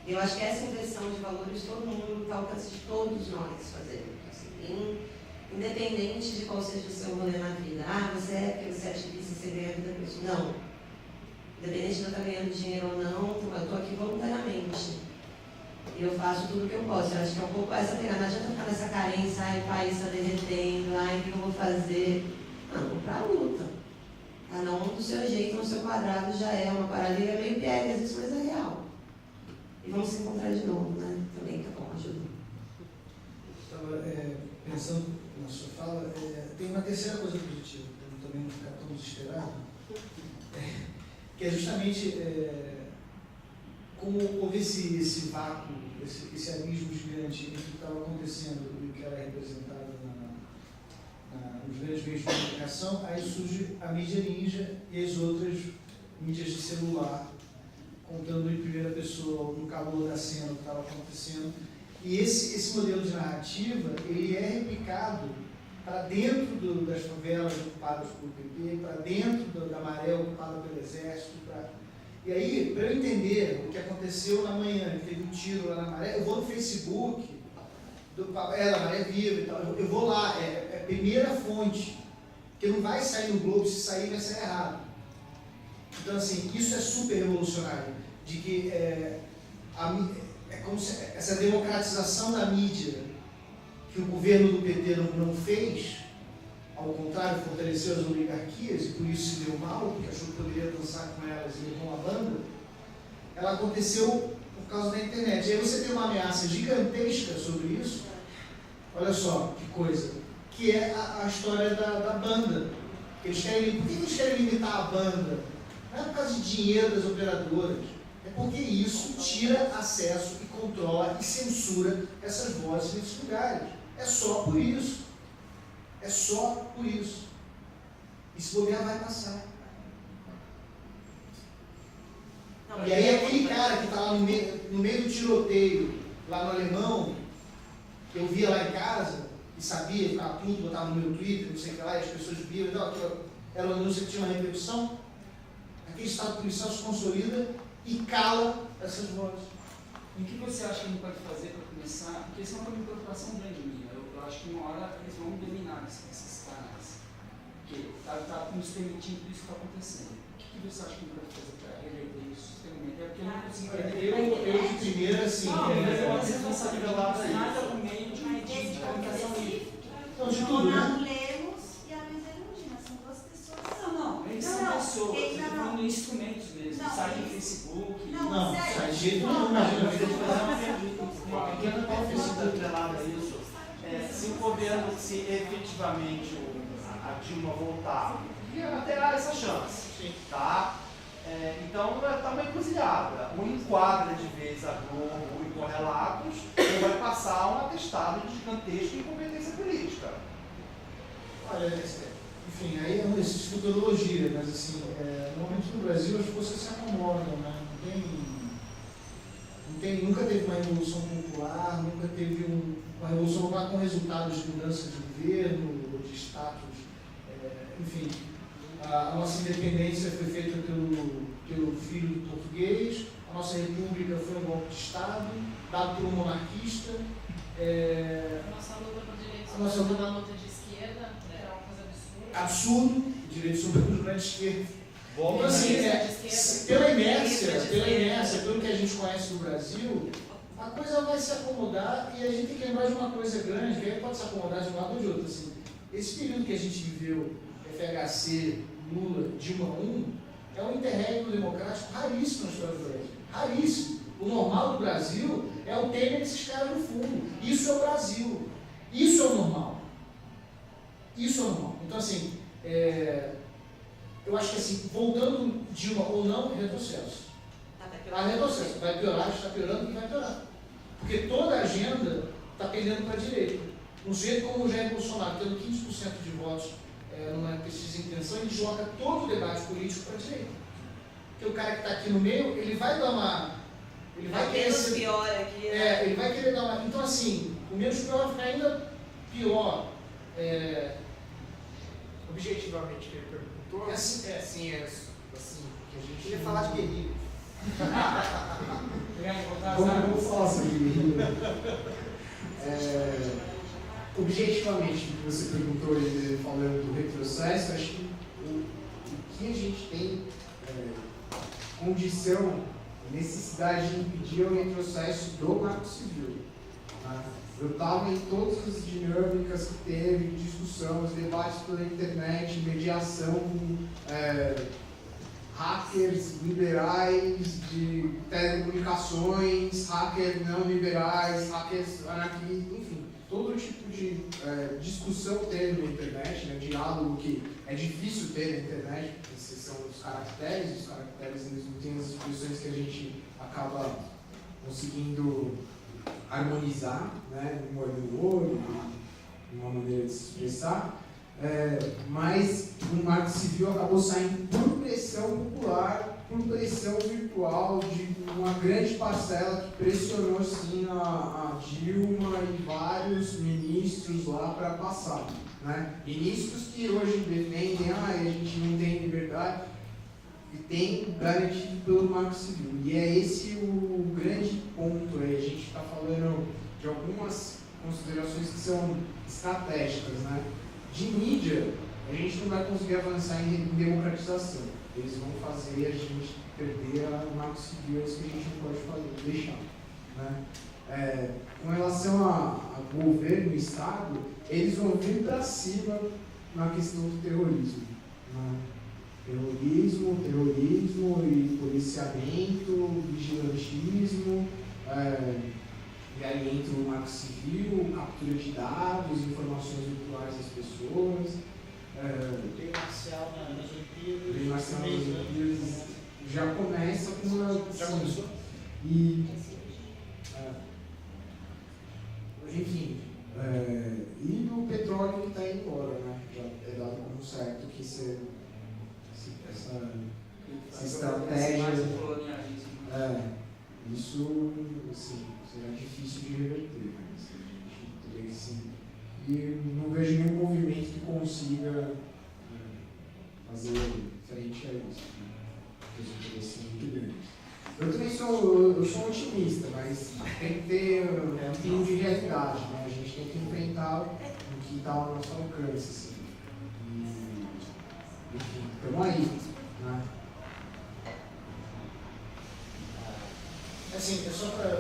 E eu acho que essa inversão de valores, todo mundo está ao alcance de todos nós fazermos. Assim, independente de qual seja o seu rolê na vida. Você é porque você é ativista, você ganha a vida com isso. Não. Independente de eu estar ganhando dinheiro ou não, eu estou aqui voluntariamente. E eu faço tudo o que eu posso. Eu acho que é um pouco essa pegada. Não adianta ficar nessa carência, o país está derretendo, o que eu vou fazer? Não, vou para a luta. Cada um do seu jeito, no seu quadrado, já é uma paralisia meio piegas, isso, mas é real. E vamos se encontrar de novo, né? Também tá bom, ajuda. Estava pensando na sua fala, tem uma terceira coisa positiva, para também não ficar tão desesperado, que é justamente como houve esse vácuo esse abismo gigante entre o que estava acontecendo e o que era representado nos grandes meios de comunicação, aí surge a mídia ninja e as outras mídias de celular, contando em primeira pessoa no calor da cena o que estava acontecendo. E esse modelo de narrativa, ele é replicado para dentro das favelas ocupadas pelo PP, para dentro da Maré ocupada pelo Exército. E aí, para eu entender o que aconteceu na manhã, que teve um tiro lá na Maré, eu vou no Facebook, da Maré Viva e tal, eu vou lá, é a primeira fonte, porque não vai sair no Globo, se sair vai sair errado. Então, assim, isso é super revolucionário, de que é como se essa democratização da mídia que o governo do PT não fez, ao contrário, fortaleceu as oligarquias e por isso se deu mal, porque achou que poderia dançar com elas e com a banda, ela aconteceu por causa da internet. E aí você tem uma ameaça gigantesca sobre isso, olha só que coisa, que é a história da banda. Por que eles querem limitar a banda? Não é por causa de dinheiro das operadoras, é porque isso tira acesso e controla e censura essas vozes nesses lugares. É só por isso. É só por isso. E se bobear, vai passar. E aí aquele cara que está lá no meio do tiroteio, lá no Alemão, que eu via lá em casa, e sabia, ficava tudo, botava no meu Twitter, não sei o que lá, e as pessoas viam, era uma denúncia que tinha uma repercussão, aquele Estado policial se consolida e cala essas vozes. E o que você acha que a gente pode fazer para começar? Porque isso é uma preocupação grande minha. Eu acho que uma hora eles vão dominar esses canais. Porque está nos permitindo tudo isso que está acontecendo. O que você acha que a gente pode fazer para reverter isso? É porque eu não consigo entender. Eu de primeira, assim. Não, mas é uma responsabilidade nada no meio de comunicação livre. Não, de tudo, né? Lemos e a Luísa Erundina, são duas pessoas. Não, eles são pessoas. Eu estou falando de instrumentos mesmo. Sai no Facebook. Não, sai de jeito nenhum. Uma pequena confusão atrelada a isso. Se o governo, se efetivamente a Dilma voltar, até há essa chance, tá? Então está uma encruzilhada. Um enquadra de vez a Globo e correlatos, ou vai passar um atestado de gigantesca incompetência política. Olha, enfim, aí é esse de futurologia, mas assim, normalmente no Brasil as forças se acomodam, né? Nunca teve uma revolução popular, nunca teve uma revolução popular com resultados de mudança de governo, ou de status, enfim. A nossa independência foi feita pelo filho do português, a nossa república foi um golpe de Estado, dado por um monarquista. A nossa luta por direitos na luta de esquerda, que era uma coisa absurda. Absurdo, direitos humanos na esquerda. Então, assim, pela inércia, pelo que a gente conhece do Brasil, a coisa vai se acomodar e a gente tem que lembrar de uma coisa grande, que aí pode se acomodar de um lado ou de outro. Assim, esse período que a gente viveu, FHC, Lula, Dilma I, é um interregno democrático raríssimo na história do Brasil. Raríssimo. O normal do Brasil é o Temer desses caras no fundo. Isso é o Brasil. Isso é o normal. Isso é o normal. Então, assim, eu acho que, assim, voltando Dilma ou não, retrocesso. Retrocesso. Vai piorar, está piorando e vai piorar. Porque toda a agenda está pendendo para a direita. Um jeito como o Jair Bolsonaro, tendo 15% de votos numa pesquisa de intenção, ele joga todo o debate político para a direita. Porque o cara que está aqui no meio, ele vai dar uma... Ele vai querer ser... pior aqui, né? Ele vai querer dar uma... Então, assim, o menos pior vai ficar ainda pior. Objetivamente, que ele perguntou, assim, que a gente ia falar de guerrilha. Vamos falar sobre guerrilha. Objetivamente, o que você perguntou, falando do retrocesso, acho que o que a gente tem condição, necessidade de impedir é o retrocesso do Marco Civil. Tá? Eu estava em todas as dinâmicas que teve, discussão, os debates pela internet, mediação com hackers liberais de telecomunicações, hackers não liberais, hackers anarquistas, enfim, todo tipo de discussão teve na internet, né, diálogo que é difícil ter na internet, porque esses são os caracteres eles não têm as expressões que a gente acaba conseguindo harmonizar, né, um olho no olho, uma maneira de se expressar, mas o Marco Civil acabou saindo por pressão popular, por pressão virtual de uma grande parcela que pressionou sim a Dilma e vários ministros lá para passar. Né? Ministros que hoje defendem, a gente não tem liberdade, e tem garantido pelo Marco Civil. E é esse o grande ponto aí. A gente está falando de algumas considerações que são estratégicas. Né? De mídia, a gente não vai conseguir avançar em democratização. Eles vão fazer a gente perder o Marco Civil, é isso que a gente não pode deixar. Né? Com relação a governo e Estado, eles vão vir para cima na questão do terrorismo. Né? Terrorismo e policiamento, vigilantismo, e aí entra o Marco Civil, captura de dados, informações virtuais das pessoas. Lei marcial nas Olimpíadas. Lei marcial nas Olimpíadas já começa com uma. Já começou? E. Enfim. E o petróleo que está indo embora, né? Já é dado como certo que essa estratégia. Isso assim, será difícil de reverter, mas a gente teria que sim. E não vejo nenhum movimento que consiga fazer frente a isso. Né? Os interesses são muito grandes. Eu também sou otimista, mas tem que ter um pingo de realidade, né? A gente tem que enfrentar o que está ao nosso alcance. Assim. E, enfim, estamos aí. Né? Assim, é só para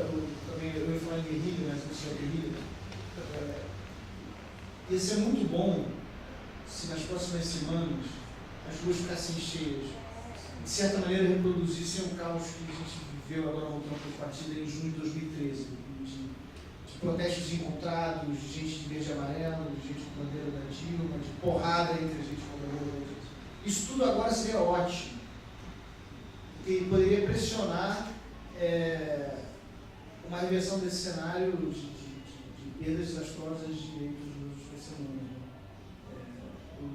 também eu ia falar em guerrilha, mas não sei guerrilha. Ia ser muito bom se nas próximas semanas as ruas ficassem cheias, de certa maneira reproduzissem o caos que a gente viveu agora voltando para a partida em junho de 2013, de protestos encontrados, de gente de verde e amarelo, de gente com bandeira da Dilma, de porrada entre a gente com a bandeira da Dilma. Isso tudo agora seria ótimo, porque poderia pressionar uma reversão desse cenário de perdas desastrosas de direitos dos personagens.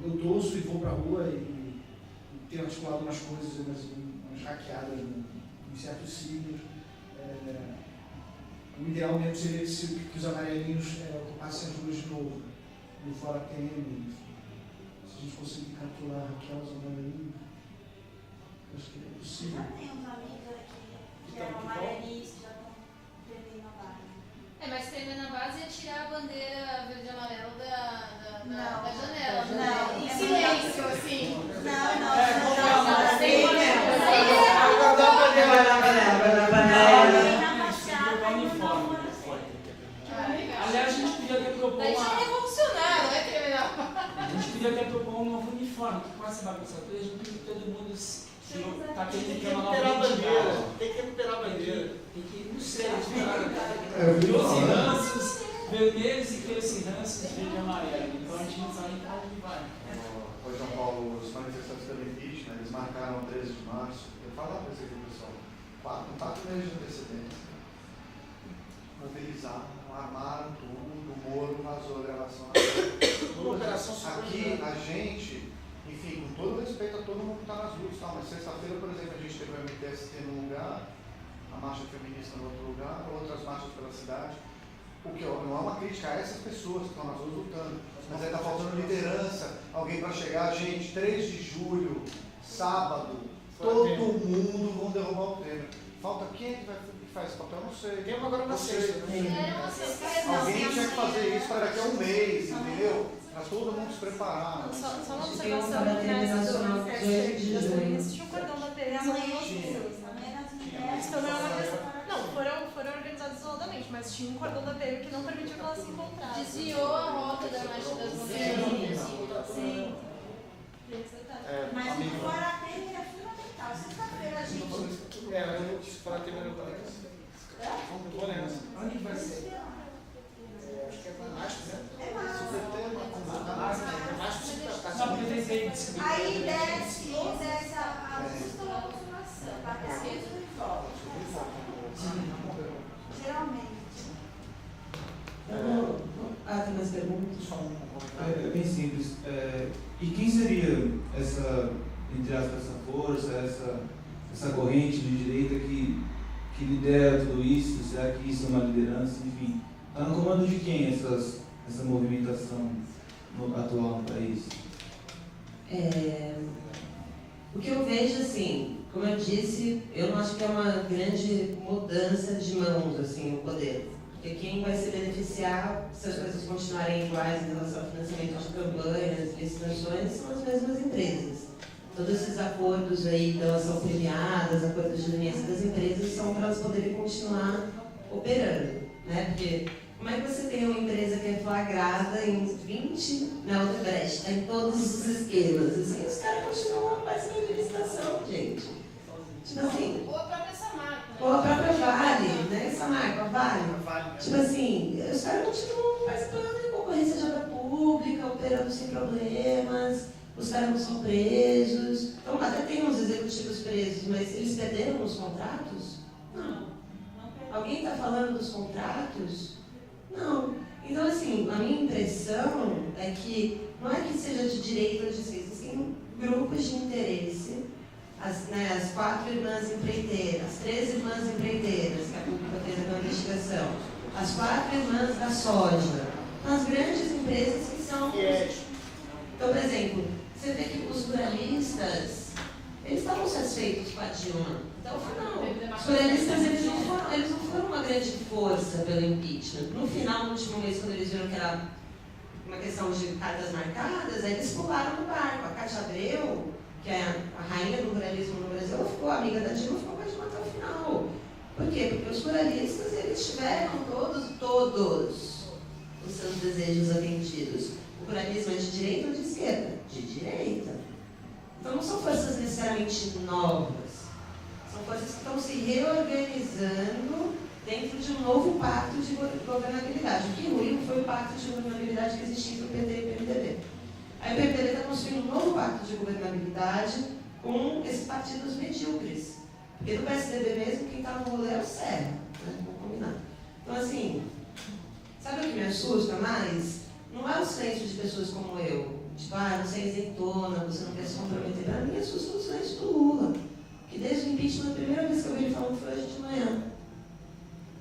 Eu torço e vou para a rua e tenho articulado umas coisas, umas hackeadas em certos signos. O ideal mesmo seria que os amarelinhos ocupassem as ruas de novo, no Fora TM. Se a gente conseguir capturar, hackear os amarelinhos, acho que é possível. Já tem uns amigos aqui que eram amarelinhos que já estão prendendo a base. Mas prender na base é tirar a bandeira verde e amarelo da janela. Não, em silêncio, assim. Aliás, a gente podia ter proposto. Daí já é revolucionário, não é criminal. A gente podia ter proposto um novo uniforme, que com essa bagunça toda, a gente todo mundo está querendo ter uma nova identidade. Tem que recuperar a bandeira. Tem que, não sei, trouxe ranços vermelhos e trouxe ranços verde e amarelo. Então a gente não sabe para onde vai. Oi, João Paulo, os manifestantes pelo impeachment, eles marcaram 13 de março. Eu falo para vocês aqui, pessoal, com 4 meses de antecedência, mobilizaram, armaram tudo, o Moro vazou a gravação. Aqui, a gente, enfim, com todo respeito a todo mundo que está nas ruas, tá? Mas sexta-feira, por exemplo, a gente teve o MTST num lugar, a marcha feminista no outro lugar, outras marchas pela cidade. O que não é uma crítica a essas pessoas que estão nas ruas lutando, mas está faltando liderança, alguém para chegar, gente, 3 de julho, sábado, todo mundo vão derrubar o Temer. Falta quem que faz esse papel? Não sei. Tem agora na sexta. Alguém tinha que fazer isso para daqui a um mês, entendeu? Para todo mundo se preparar. Só uma observação do resto do manifesto. Tinha um cordão da TV, não, foram organizados isoladamente, mas tinha um cordão da TV que não permitiu que elas se encontrassem. Desviou a rota da marcha das mulheres. Sim. Mas o Fora TM é fundamental. Sexta-feira a gente. O Fora TM é vou nessa. Onde vai ser? Acho que é fantástico, né? É massa. Não, porque tem que Aí desce a consolação, para a esquerda e volta. Geralmente. pergunta? Só um comentário. É bem simples. E quem seria essa, entre aspas, essa força, essa corrente de direita que lidera tudo isso? Será que isso é uma liderança? Enfim, está no comando de quem essa movimentação atual no país? O que eu vejo, assim, como eu disse, eu não acho que é uma grande mudança de mãos, assim, o poder. Porque quem vai se beneficiar, se as coisas continuarem iguais em relação ao financiamento de campanhas, licitações, são as mesmas empresas. Todos esses acordos aí, elas são premiadas, acordos de leniência das empresas, são para elas poderem continuar operando, né? Porque como é que você tem uma empresa que é flagrada em 20 na Odebrecht, está em todos os esquemas, assim, os caras continuam participando de licitação, gente. Tipo assim, Ou a própria Samarco. ou a própria Vale, né? Samarco, a Vale. Tipo assim, os caras continuam participando de concorrência de obra pública, operando sem problemas, os caras não são presos. Então, até tem uns executivos presos, mas eles perderam os contratos? Não. Alguém está falando dos contratos? Não. Então, assim, a minha impressão é que não é que seja de direita ou de esquerda, existem grupos de interesse, as 4 irmãs empreiteiras, as 3 irmãs empreiteiras, que a pública fez a investigação, as 4 irmãs da soja, as grandes empresas que são... Então, por exemplo, você vê que os ruralistas, eles estavam satisfeitos com a Dilma. Então, não. Os ruralistas, eles não foram uma grande força pelo impeachment. No final, no último mês, quando eles viram que era uma questão de cartas marcadas, aí eles pularam no barco. A Cátia Abreu, que é a rainha do ruralismo no Brasil, ela ficou amiga da Dilma, ficou com a Dilma até o final. Por quê? Porque os ruralistas, eles tiveram todos os seus desejos atendidos. O ruralismo é de direita ou de esquerda? De direita. Então não são forças necessariamente novas. São forças que estão se reorganizando dentro de um novo pacto de governabilidade. O que ruim foi o pacto de governabilidade que existia entre o PT e o PMDB. Aí o PMDB está construindo um novo pacto de governabilidade com esses partidos medíocres. Porque do PSDB mesmo, quem está no rolê é o Serra. Né? Vamos combinar. Então, assim, sabe o que me assusta mais? Não é o silêncio de pessoas como eu. Tipo, você é isentona, você não quer se comprometer. Para mim, assusta o silêncio do Lula. Que desde o impeachment, a primeira vez que eu vi ele falando foi hoje de manhã.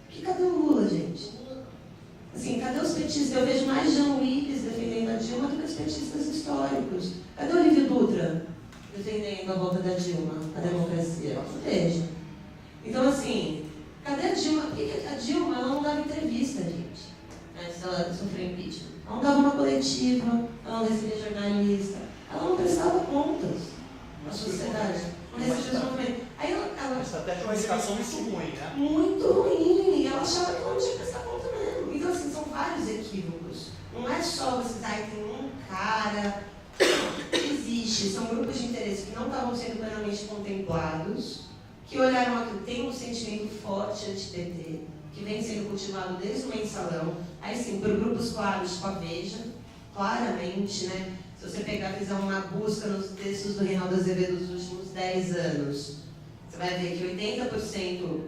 Que cadê o Lula, gente? Assim, cadê os petistas? Eu vejo mais Jean Willis defendendo a Dilma do que os petistas históricos. Cadê o Olívio Dutra defendendo a volta da Dilma, a democracia? Não vejo. Então, assim, cadê a Dilma? Por que a Dilma ela não dava entrevista, gente, antes dela sofrer impeachment? Ela não dava uma coletiva, ela não recebia jornalista, ela não prestava contas à sociedade. Aí ela estratégia de comunicação muito ruim, né? Muito ruim. E ela achava que ela não tinha que prestar conta mesmo. Então, assim, são vários equívocos. Não é só você tem um cara. Existe. São grupos de interesse que não estavam sendo plenamente contemplados, que olharam aquilo, tem um sentimento forte anti-PT, que vem sendo cultivado desde o mensalão. Aí, sim, por grupos claros, tipo a Veja, claramente, né? Se você pegar e fizer uma busca nos textos do Reinaldo Azevedo dos últimos 10 anos, você vai ver que 80%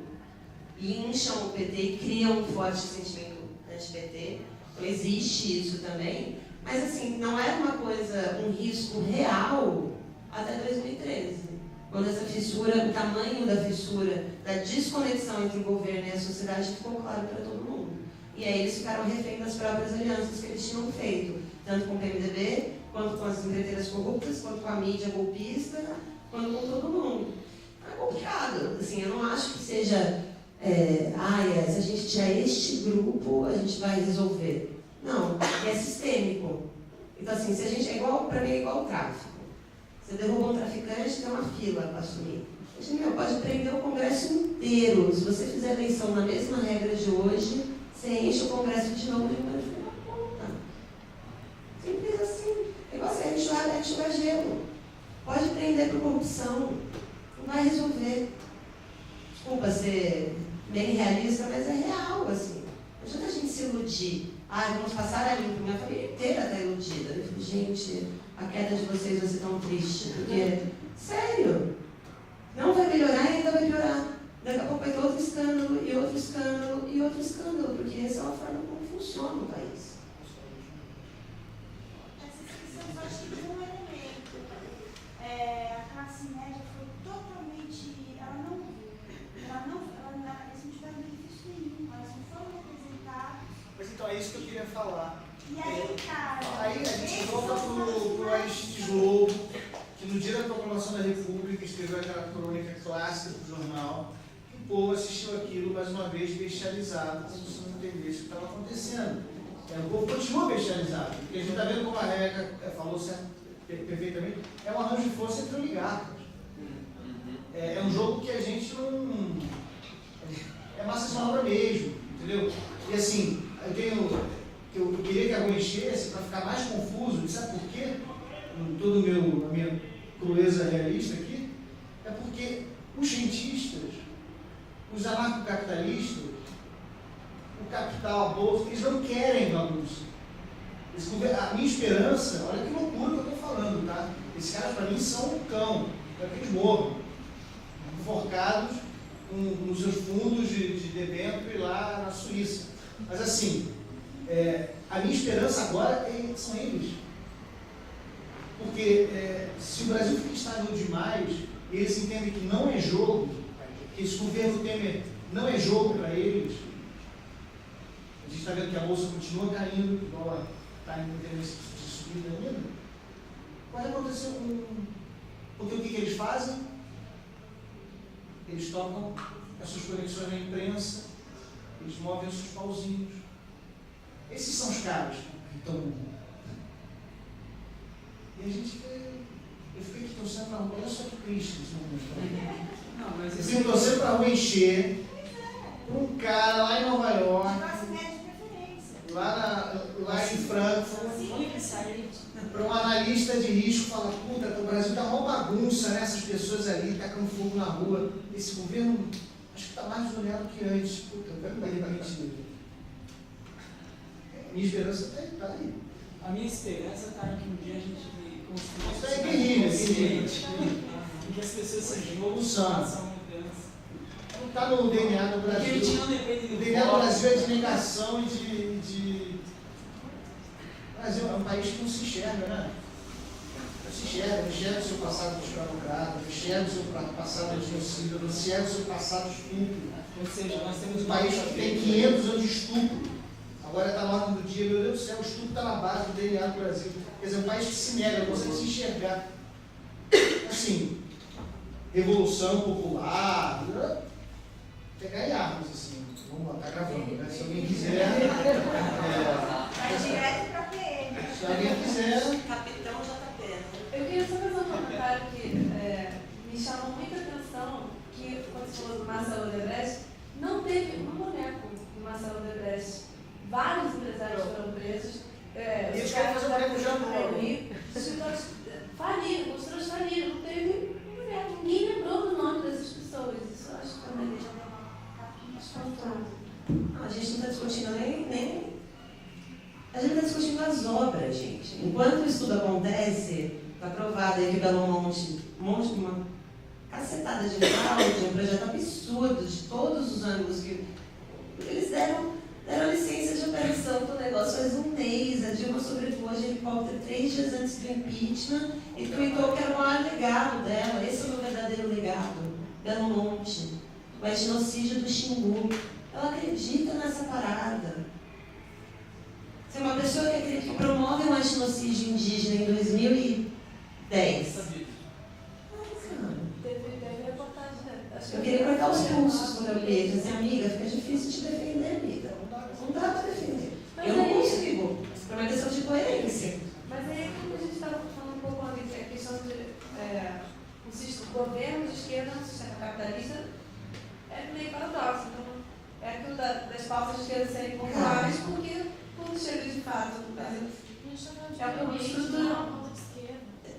lincham o PT e criam um forte sentimento anti-PT. Então existe isso também. Mas assim, não era uma coisa, um risco real até 2013. Quando essa fissura, o tamanho da fissura, da desconexão entre o governo e a sociedade ficou claro para todo mundo. E aí eles ficaram refém das próprias alianças que eles tinham feito, tanto com o PMDB, quanto com as empreiteiras corruptas, quanto com a mídia golpista, quanto com todo mundo. É complicado. Assim, eu não acho que seja, se a gente tirar este grupo, a gente vai resolver. Não, é sistêmico. Então, assim, se a gente para mim é igual o tráfico. Você derruba um traficante, tem uma fila para assumir. A gente pode prender o Congresso inteiro. Se você fizer eleição na mesma regra de hoje, você enche o Congresso de novo de uma filha da puta. Simples assim. É igual você enxugar gelo. Pode prender por corrupção. Não vai resolver. Desculpa ser bem realista, mas é real, assim. Não adianta a gente se iludir. Vamos passar a limpo. Minha família inteira está iludida. Eu fico, gente, a queda de vocês vai ser tão triste. Porque, sério, não vai melhorar e ainda vai piorar. Daqui a pouco vai ter outro escândalo, e outro escândalo, e outro escândalo. Porque essa é uma forma como funciona o país. Então é isso que eu queria falar. E aí, cara? Aí a gente volta pro Aristides Lobo, que no dia da proclamação da República escreveu aquela crônica clássica do jornal, e o povo assistiu aquilo mais uma vez bestializado, como se não entendesse o que estava acontecendo. O povo continua bestializado, porque a gente está vendo como a Rebeca falou perfeitamente, é um arranjo de força entre oligarcas. É um jogo que a gente não... É massa de manobra mesmo, entendeu? E assim, eu queria que a rua enchesse para ficar mais confuso, sabe por quê? Toda a minha crueza realista aqui, é porque os cientistas, os anarcocapitalistas, o capital, a bolsa, eles não querem bagunça. A minha esperança, olha que loucura que eu estou falando, tá? Esses caras para mim são um cão, para que eles morram, enforcados nos seus fundos de debênture lá na Suíça. Mas assim, a minha esperança agora são eles. Porque se o Brasil fica estável demais, e eles entendem que não é jogo, que esse governo Temer não é jogo para eles, a gente está vendo que a bolsa continua caindo, o dólar está em tendência de subida ainda, pode acontecer porque o que eles fazem? Eles tocam as suas conexões na imprensa, eles movem os seus pauzinhos. Esses são os caras que estão... E a gente... Eu fiquei aqui torcendo para a rua, olha só que triste esse momento. Eu fiquei torcendo para a rua encher, para um cara lá em Nova York, lá em Frankfurt, para um analista de risco falar, puta, o Brasil está uma bagunça, né? Essas pessoas ali tacando fogo na rua. Esse governo, acho que está mais desolhado que antes. Puta, de repente... Minha esperança está aí. A minha esperança está em que um dia a gente construa Isso é guerrilha, em que as pessoas se envolvam, façam mudança. Não está no DNA do Brasil. Porque a gente não depende do O DNA do Brasil é de negação e de... O Brasil é um país que não se enxerga, né? Não se enxerga, não enxerga o seu passado de escravocrata, não enxerga o seu passado de genocida, não enxerga o seu passado de estupro. Ou seja, nós temos um país que tem 500 anos de estupro. Agora está na ordem do dia, meu Deus do céu, o estupro está na base do DNA do Brasil. Quer dizer, um país que se nega, não consegue se enxergar. Assim, revolução popular, pegar em armas, assim, vamos lá, está gravando, né? Se alguém quiser. Vai direto para PM. Se alguém quiser. Capitão JP. Eu queria só fazer um comentário que me chamou muita atenção, que quando você falou do Marcelo Odebrecht, não teve um boneco do Marcelo Odebrecht. Vários empresários foram presos. Eles querem fazer boneco já escritórios faliram, construtores faliram, não teve boneco. Ninguém lembrou do nome dessas pessoas. Isso eu acho que também faltou. Não, a gente não está discutindo nem... A gente está discutindo as obras, gente. Enquanto o estudo acontece, está provado aí que o Belo Monte, uma cacetada de fraude, um projeto absurdo de todos os ângulos que eles deram licença de operação para o negócio faz um mês. A Dilma sobrevoou de helicóptero 3 dias antes do impeachment e tweetou que era o maior legado dela. Esse é o meu verdadeiro legado. Belo Monte, o etnocídio do Xingu. Ela acredita nessa parada. Se é uma pessoa que promove um etnocídio indígena em 2010. Teve reportagem, né? Eu queria cortar os pulsos com o meu peito. Assim, amiga, fica difícil te defender, amiga. Não dá para defender. Eu não consigo. Por uma questão de coerência. Mas aí, como a gente estava falando um pouco antes, a questão de o governo de esquerda no sistema capitalista é meio paradoxo. Então, é aquilo das pautas de esquerda serem pontuáveis, porque quando chega de fato no Brasil, é uma estrutura.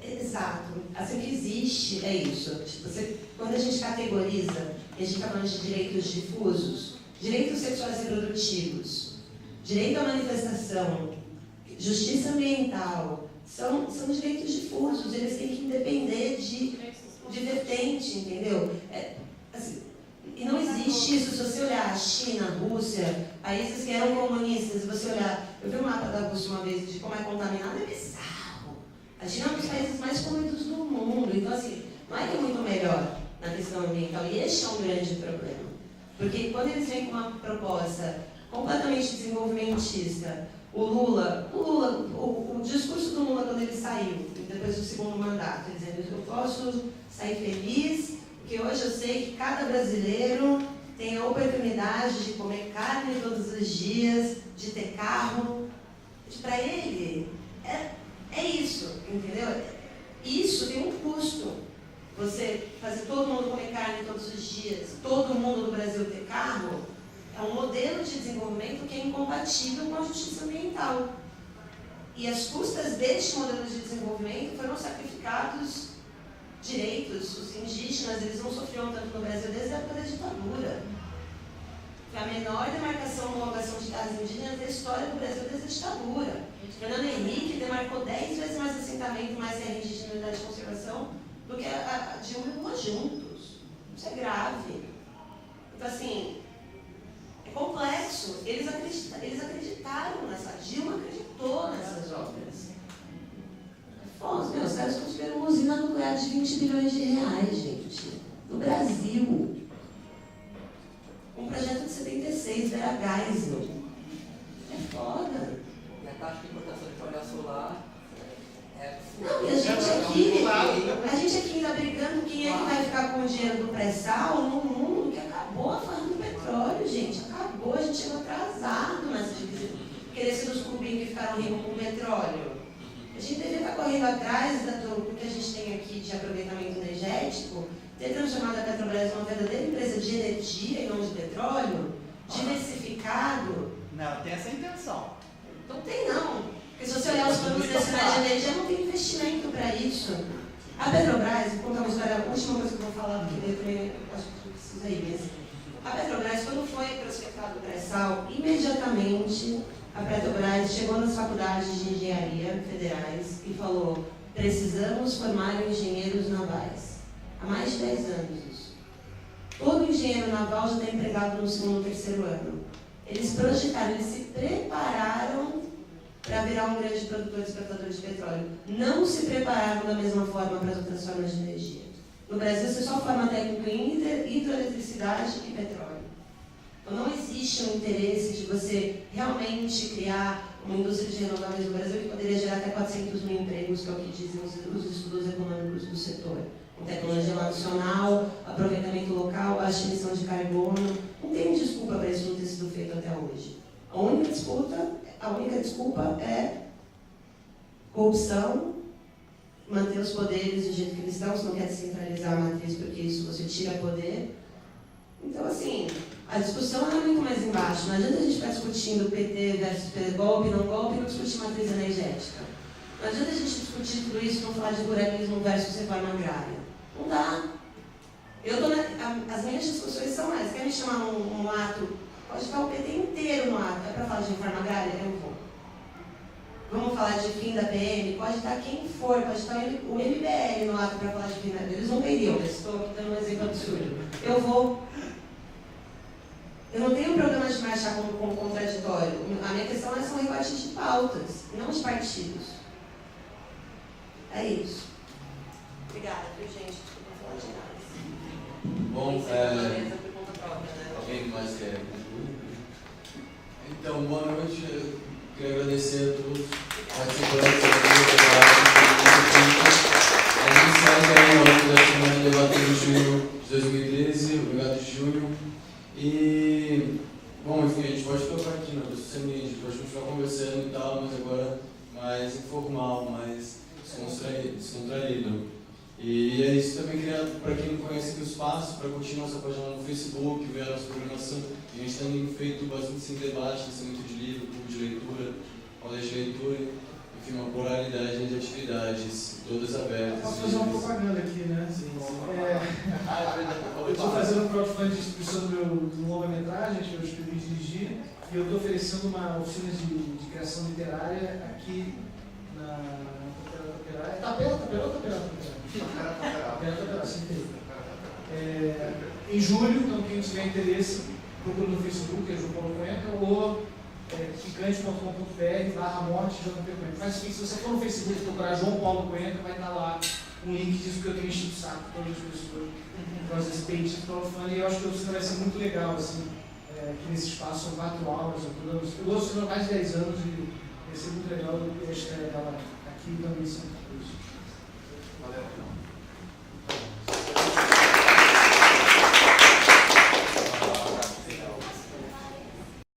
Exato. Assim que existe, é isso. Quando a gente categoriza, a gente está falando de direitos difusos, direitos sexuais e reprodutivos, direito à manifestação, justiça ambiental, são direitos difusos, eles têm que depender de vertente, entendeu? Assim, e não existe isso. Se você olhar a China, a Rússia, países que eram comunistas, se você olhar, eu vi um mapa da Rússia uma vez de como é contaminado, é bizarro. A China é um dos países mais poluídos do mundo, então assim, não é que é muito melhor na questão ambiental, e este é um grande problema. Porque quando eles vêm com uma proposta completamente desenvolvimentista. O discurso do Lula quando ele saiu, depois do segundo mandato, dizendo que eu posso sair feliz, porque hoje eu sei que cada brasileiro tem a oportunidade de comer carne todos os dias, de ter carro. Para ele, é isso, entendeu? Isso tem um custo. Você fazer todo mundo comer carne todos os dias, todo mundo no Brasil ter carro, é um modelo de desenvolvimento que é incompatível com a justiça ambiental. E às custas deste modelo de desenvolvimento foram sacrificados direitos. Os indígenas, eles não sofriam tanto no Brasil desde a época da ditadura. Foi a menor demarcação e homologação de terras indígenas da história do Brasil desde a ditadura. Fernando Henrique demarcou 10 vezes mais assentamento, mais terra indígena e unidade de conservação do que a Dilma e Lula juntos. Isso é grave. Então, assim, é complexo. Eles acreditaram nessa. A Dilma acreditou nessas obras. Os caras construíram uma usina nuclear de 20 bilhões de reais, gente. No Brasil. Um projeto de 76, Vera Geisel. É foda. E a taxa de importação de painel solar Não, e a gente aqui ainda brigando quem é que vai ficar com o dinheiro do pré-sal num mundo que acabou a farra do petróleo, gente. Acabou, a gente chegou atrasado nessa divisão. Querer ser dos clubinhos que ficaram ricos com o petróleo. A gente deveria estar correndo atrás do que a gente tem aqui de aproveitamento energético, ter transformado a Petrobras numa verdadeira empresa de energia e não de petróleo, diversificado. Não, tem essa intenção. Não tem, não. Porque se você olhar os planos nacionais de energia, não tem investimento para isso. A Petrobras, vou contar uma história, a última coisa que eu vou falar, porque eu também acho que precisa ir mesmo. A Petrobras, quando foi prospectado o pré-sal, imediatamente a Petrobras chegou nas faculdades de engenharia federais e falou: precisamos formar engenheiros navais. Há mais de 10 anos isso. Todo engenheiro naval já está empregado no segundo ou terceiro ano. Eles projetaram, eles se prepararam para virar um grande produtor e exportador de petróleo. Não se prepararam da mesma forma para as outras formas de energia. No Brasil, você só forma técnico em hidroeletricidade e petróleo. Então, não existe um interesse de você realmente criar uma indústria de renováveis no Brasil que poderia gerar até 400 mil empregos, que é o que dizem os estudos econômicos do setor. Com tecnologia nacional, aproveitamento local, baixa emissão de carbono. Não tem desculpa para isso não ter sido feito até hoje. A única desculpa é corrupção, manter os poderes do jeito que eles estão, se não quer descentralizar a matriz, porque isso você tira poder. Então, assim, a discussão é muito mais embaixo. Não adianta a gente ficar discutindo PT versus golpe, não discutir matriz energética. Não adianta a gente discutir tudo isso e não falar de ruralismo versus reforma agrária. Não dá. As minhas discussões são essas. Quer me chamar num ato? Pode estar o PT inteiro no ato. É para falar de reforma agrária? Eu vou. Vamos falar de fim da PM? Pode estar quem for. Pode estar o MBL no ato para falar de fim da PM. Eles não iriam. Eu estou aqui dando um exemplo absurdo. Eu vou. Eu não tenho problema de me achar como contraditório. A minha questão é são rebates de pautas, não de partidos. É isso. Obrigada, viu, gente? Desculpa falar de nada. Bom, alguém mais quer concluir? Então, boa noite. Eu queria agradecer a todos participantes a gente sai aí ao longo da semana de debate de junho de 2013, obrigado de junho. E, bom, enfim, a gente pode ficar aqui na pessoa a gente pode continuar conversando e tal, mas agora mais informal, mais descontraído. E é isso, também queria, para quem não conhece aqui o espaço, para curtir nossa página no Facebook, ver a nossa programação. A gente tem feito bastante debate, lançamento de livro, clube de leitura, rodas de leitura, enfim, uma pluralidade de atividades, todas abertas. Posso fazer uma propaganda aqui, né? Eu estou fazendo um crowdfunding de distribuição do longa-metragem, que eu escrevi e dirigi, e eu estou oferecendo uma oficina de criação literária aqui na em julho, então quem tiver interesse, procura no Facebook, é João Paulo Cuenca, ou gigante.com.br/morte.jp. Faz o seguinte, se você for no Facebook e procurar João Paulo Cuenca, vai estar lá um link disso que eu tenho enchido o saco de todas as pessoas. Então, às vezes, crowdfunding, e eu acho que a oficina vai ser muito legal, assim. que nesse espaço são 4 aulas. Eu dou há mais de 10 anos e recebo um treinador que a estreia dela aqui também em Santa Cruz. Valeu.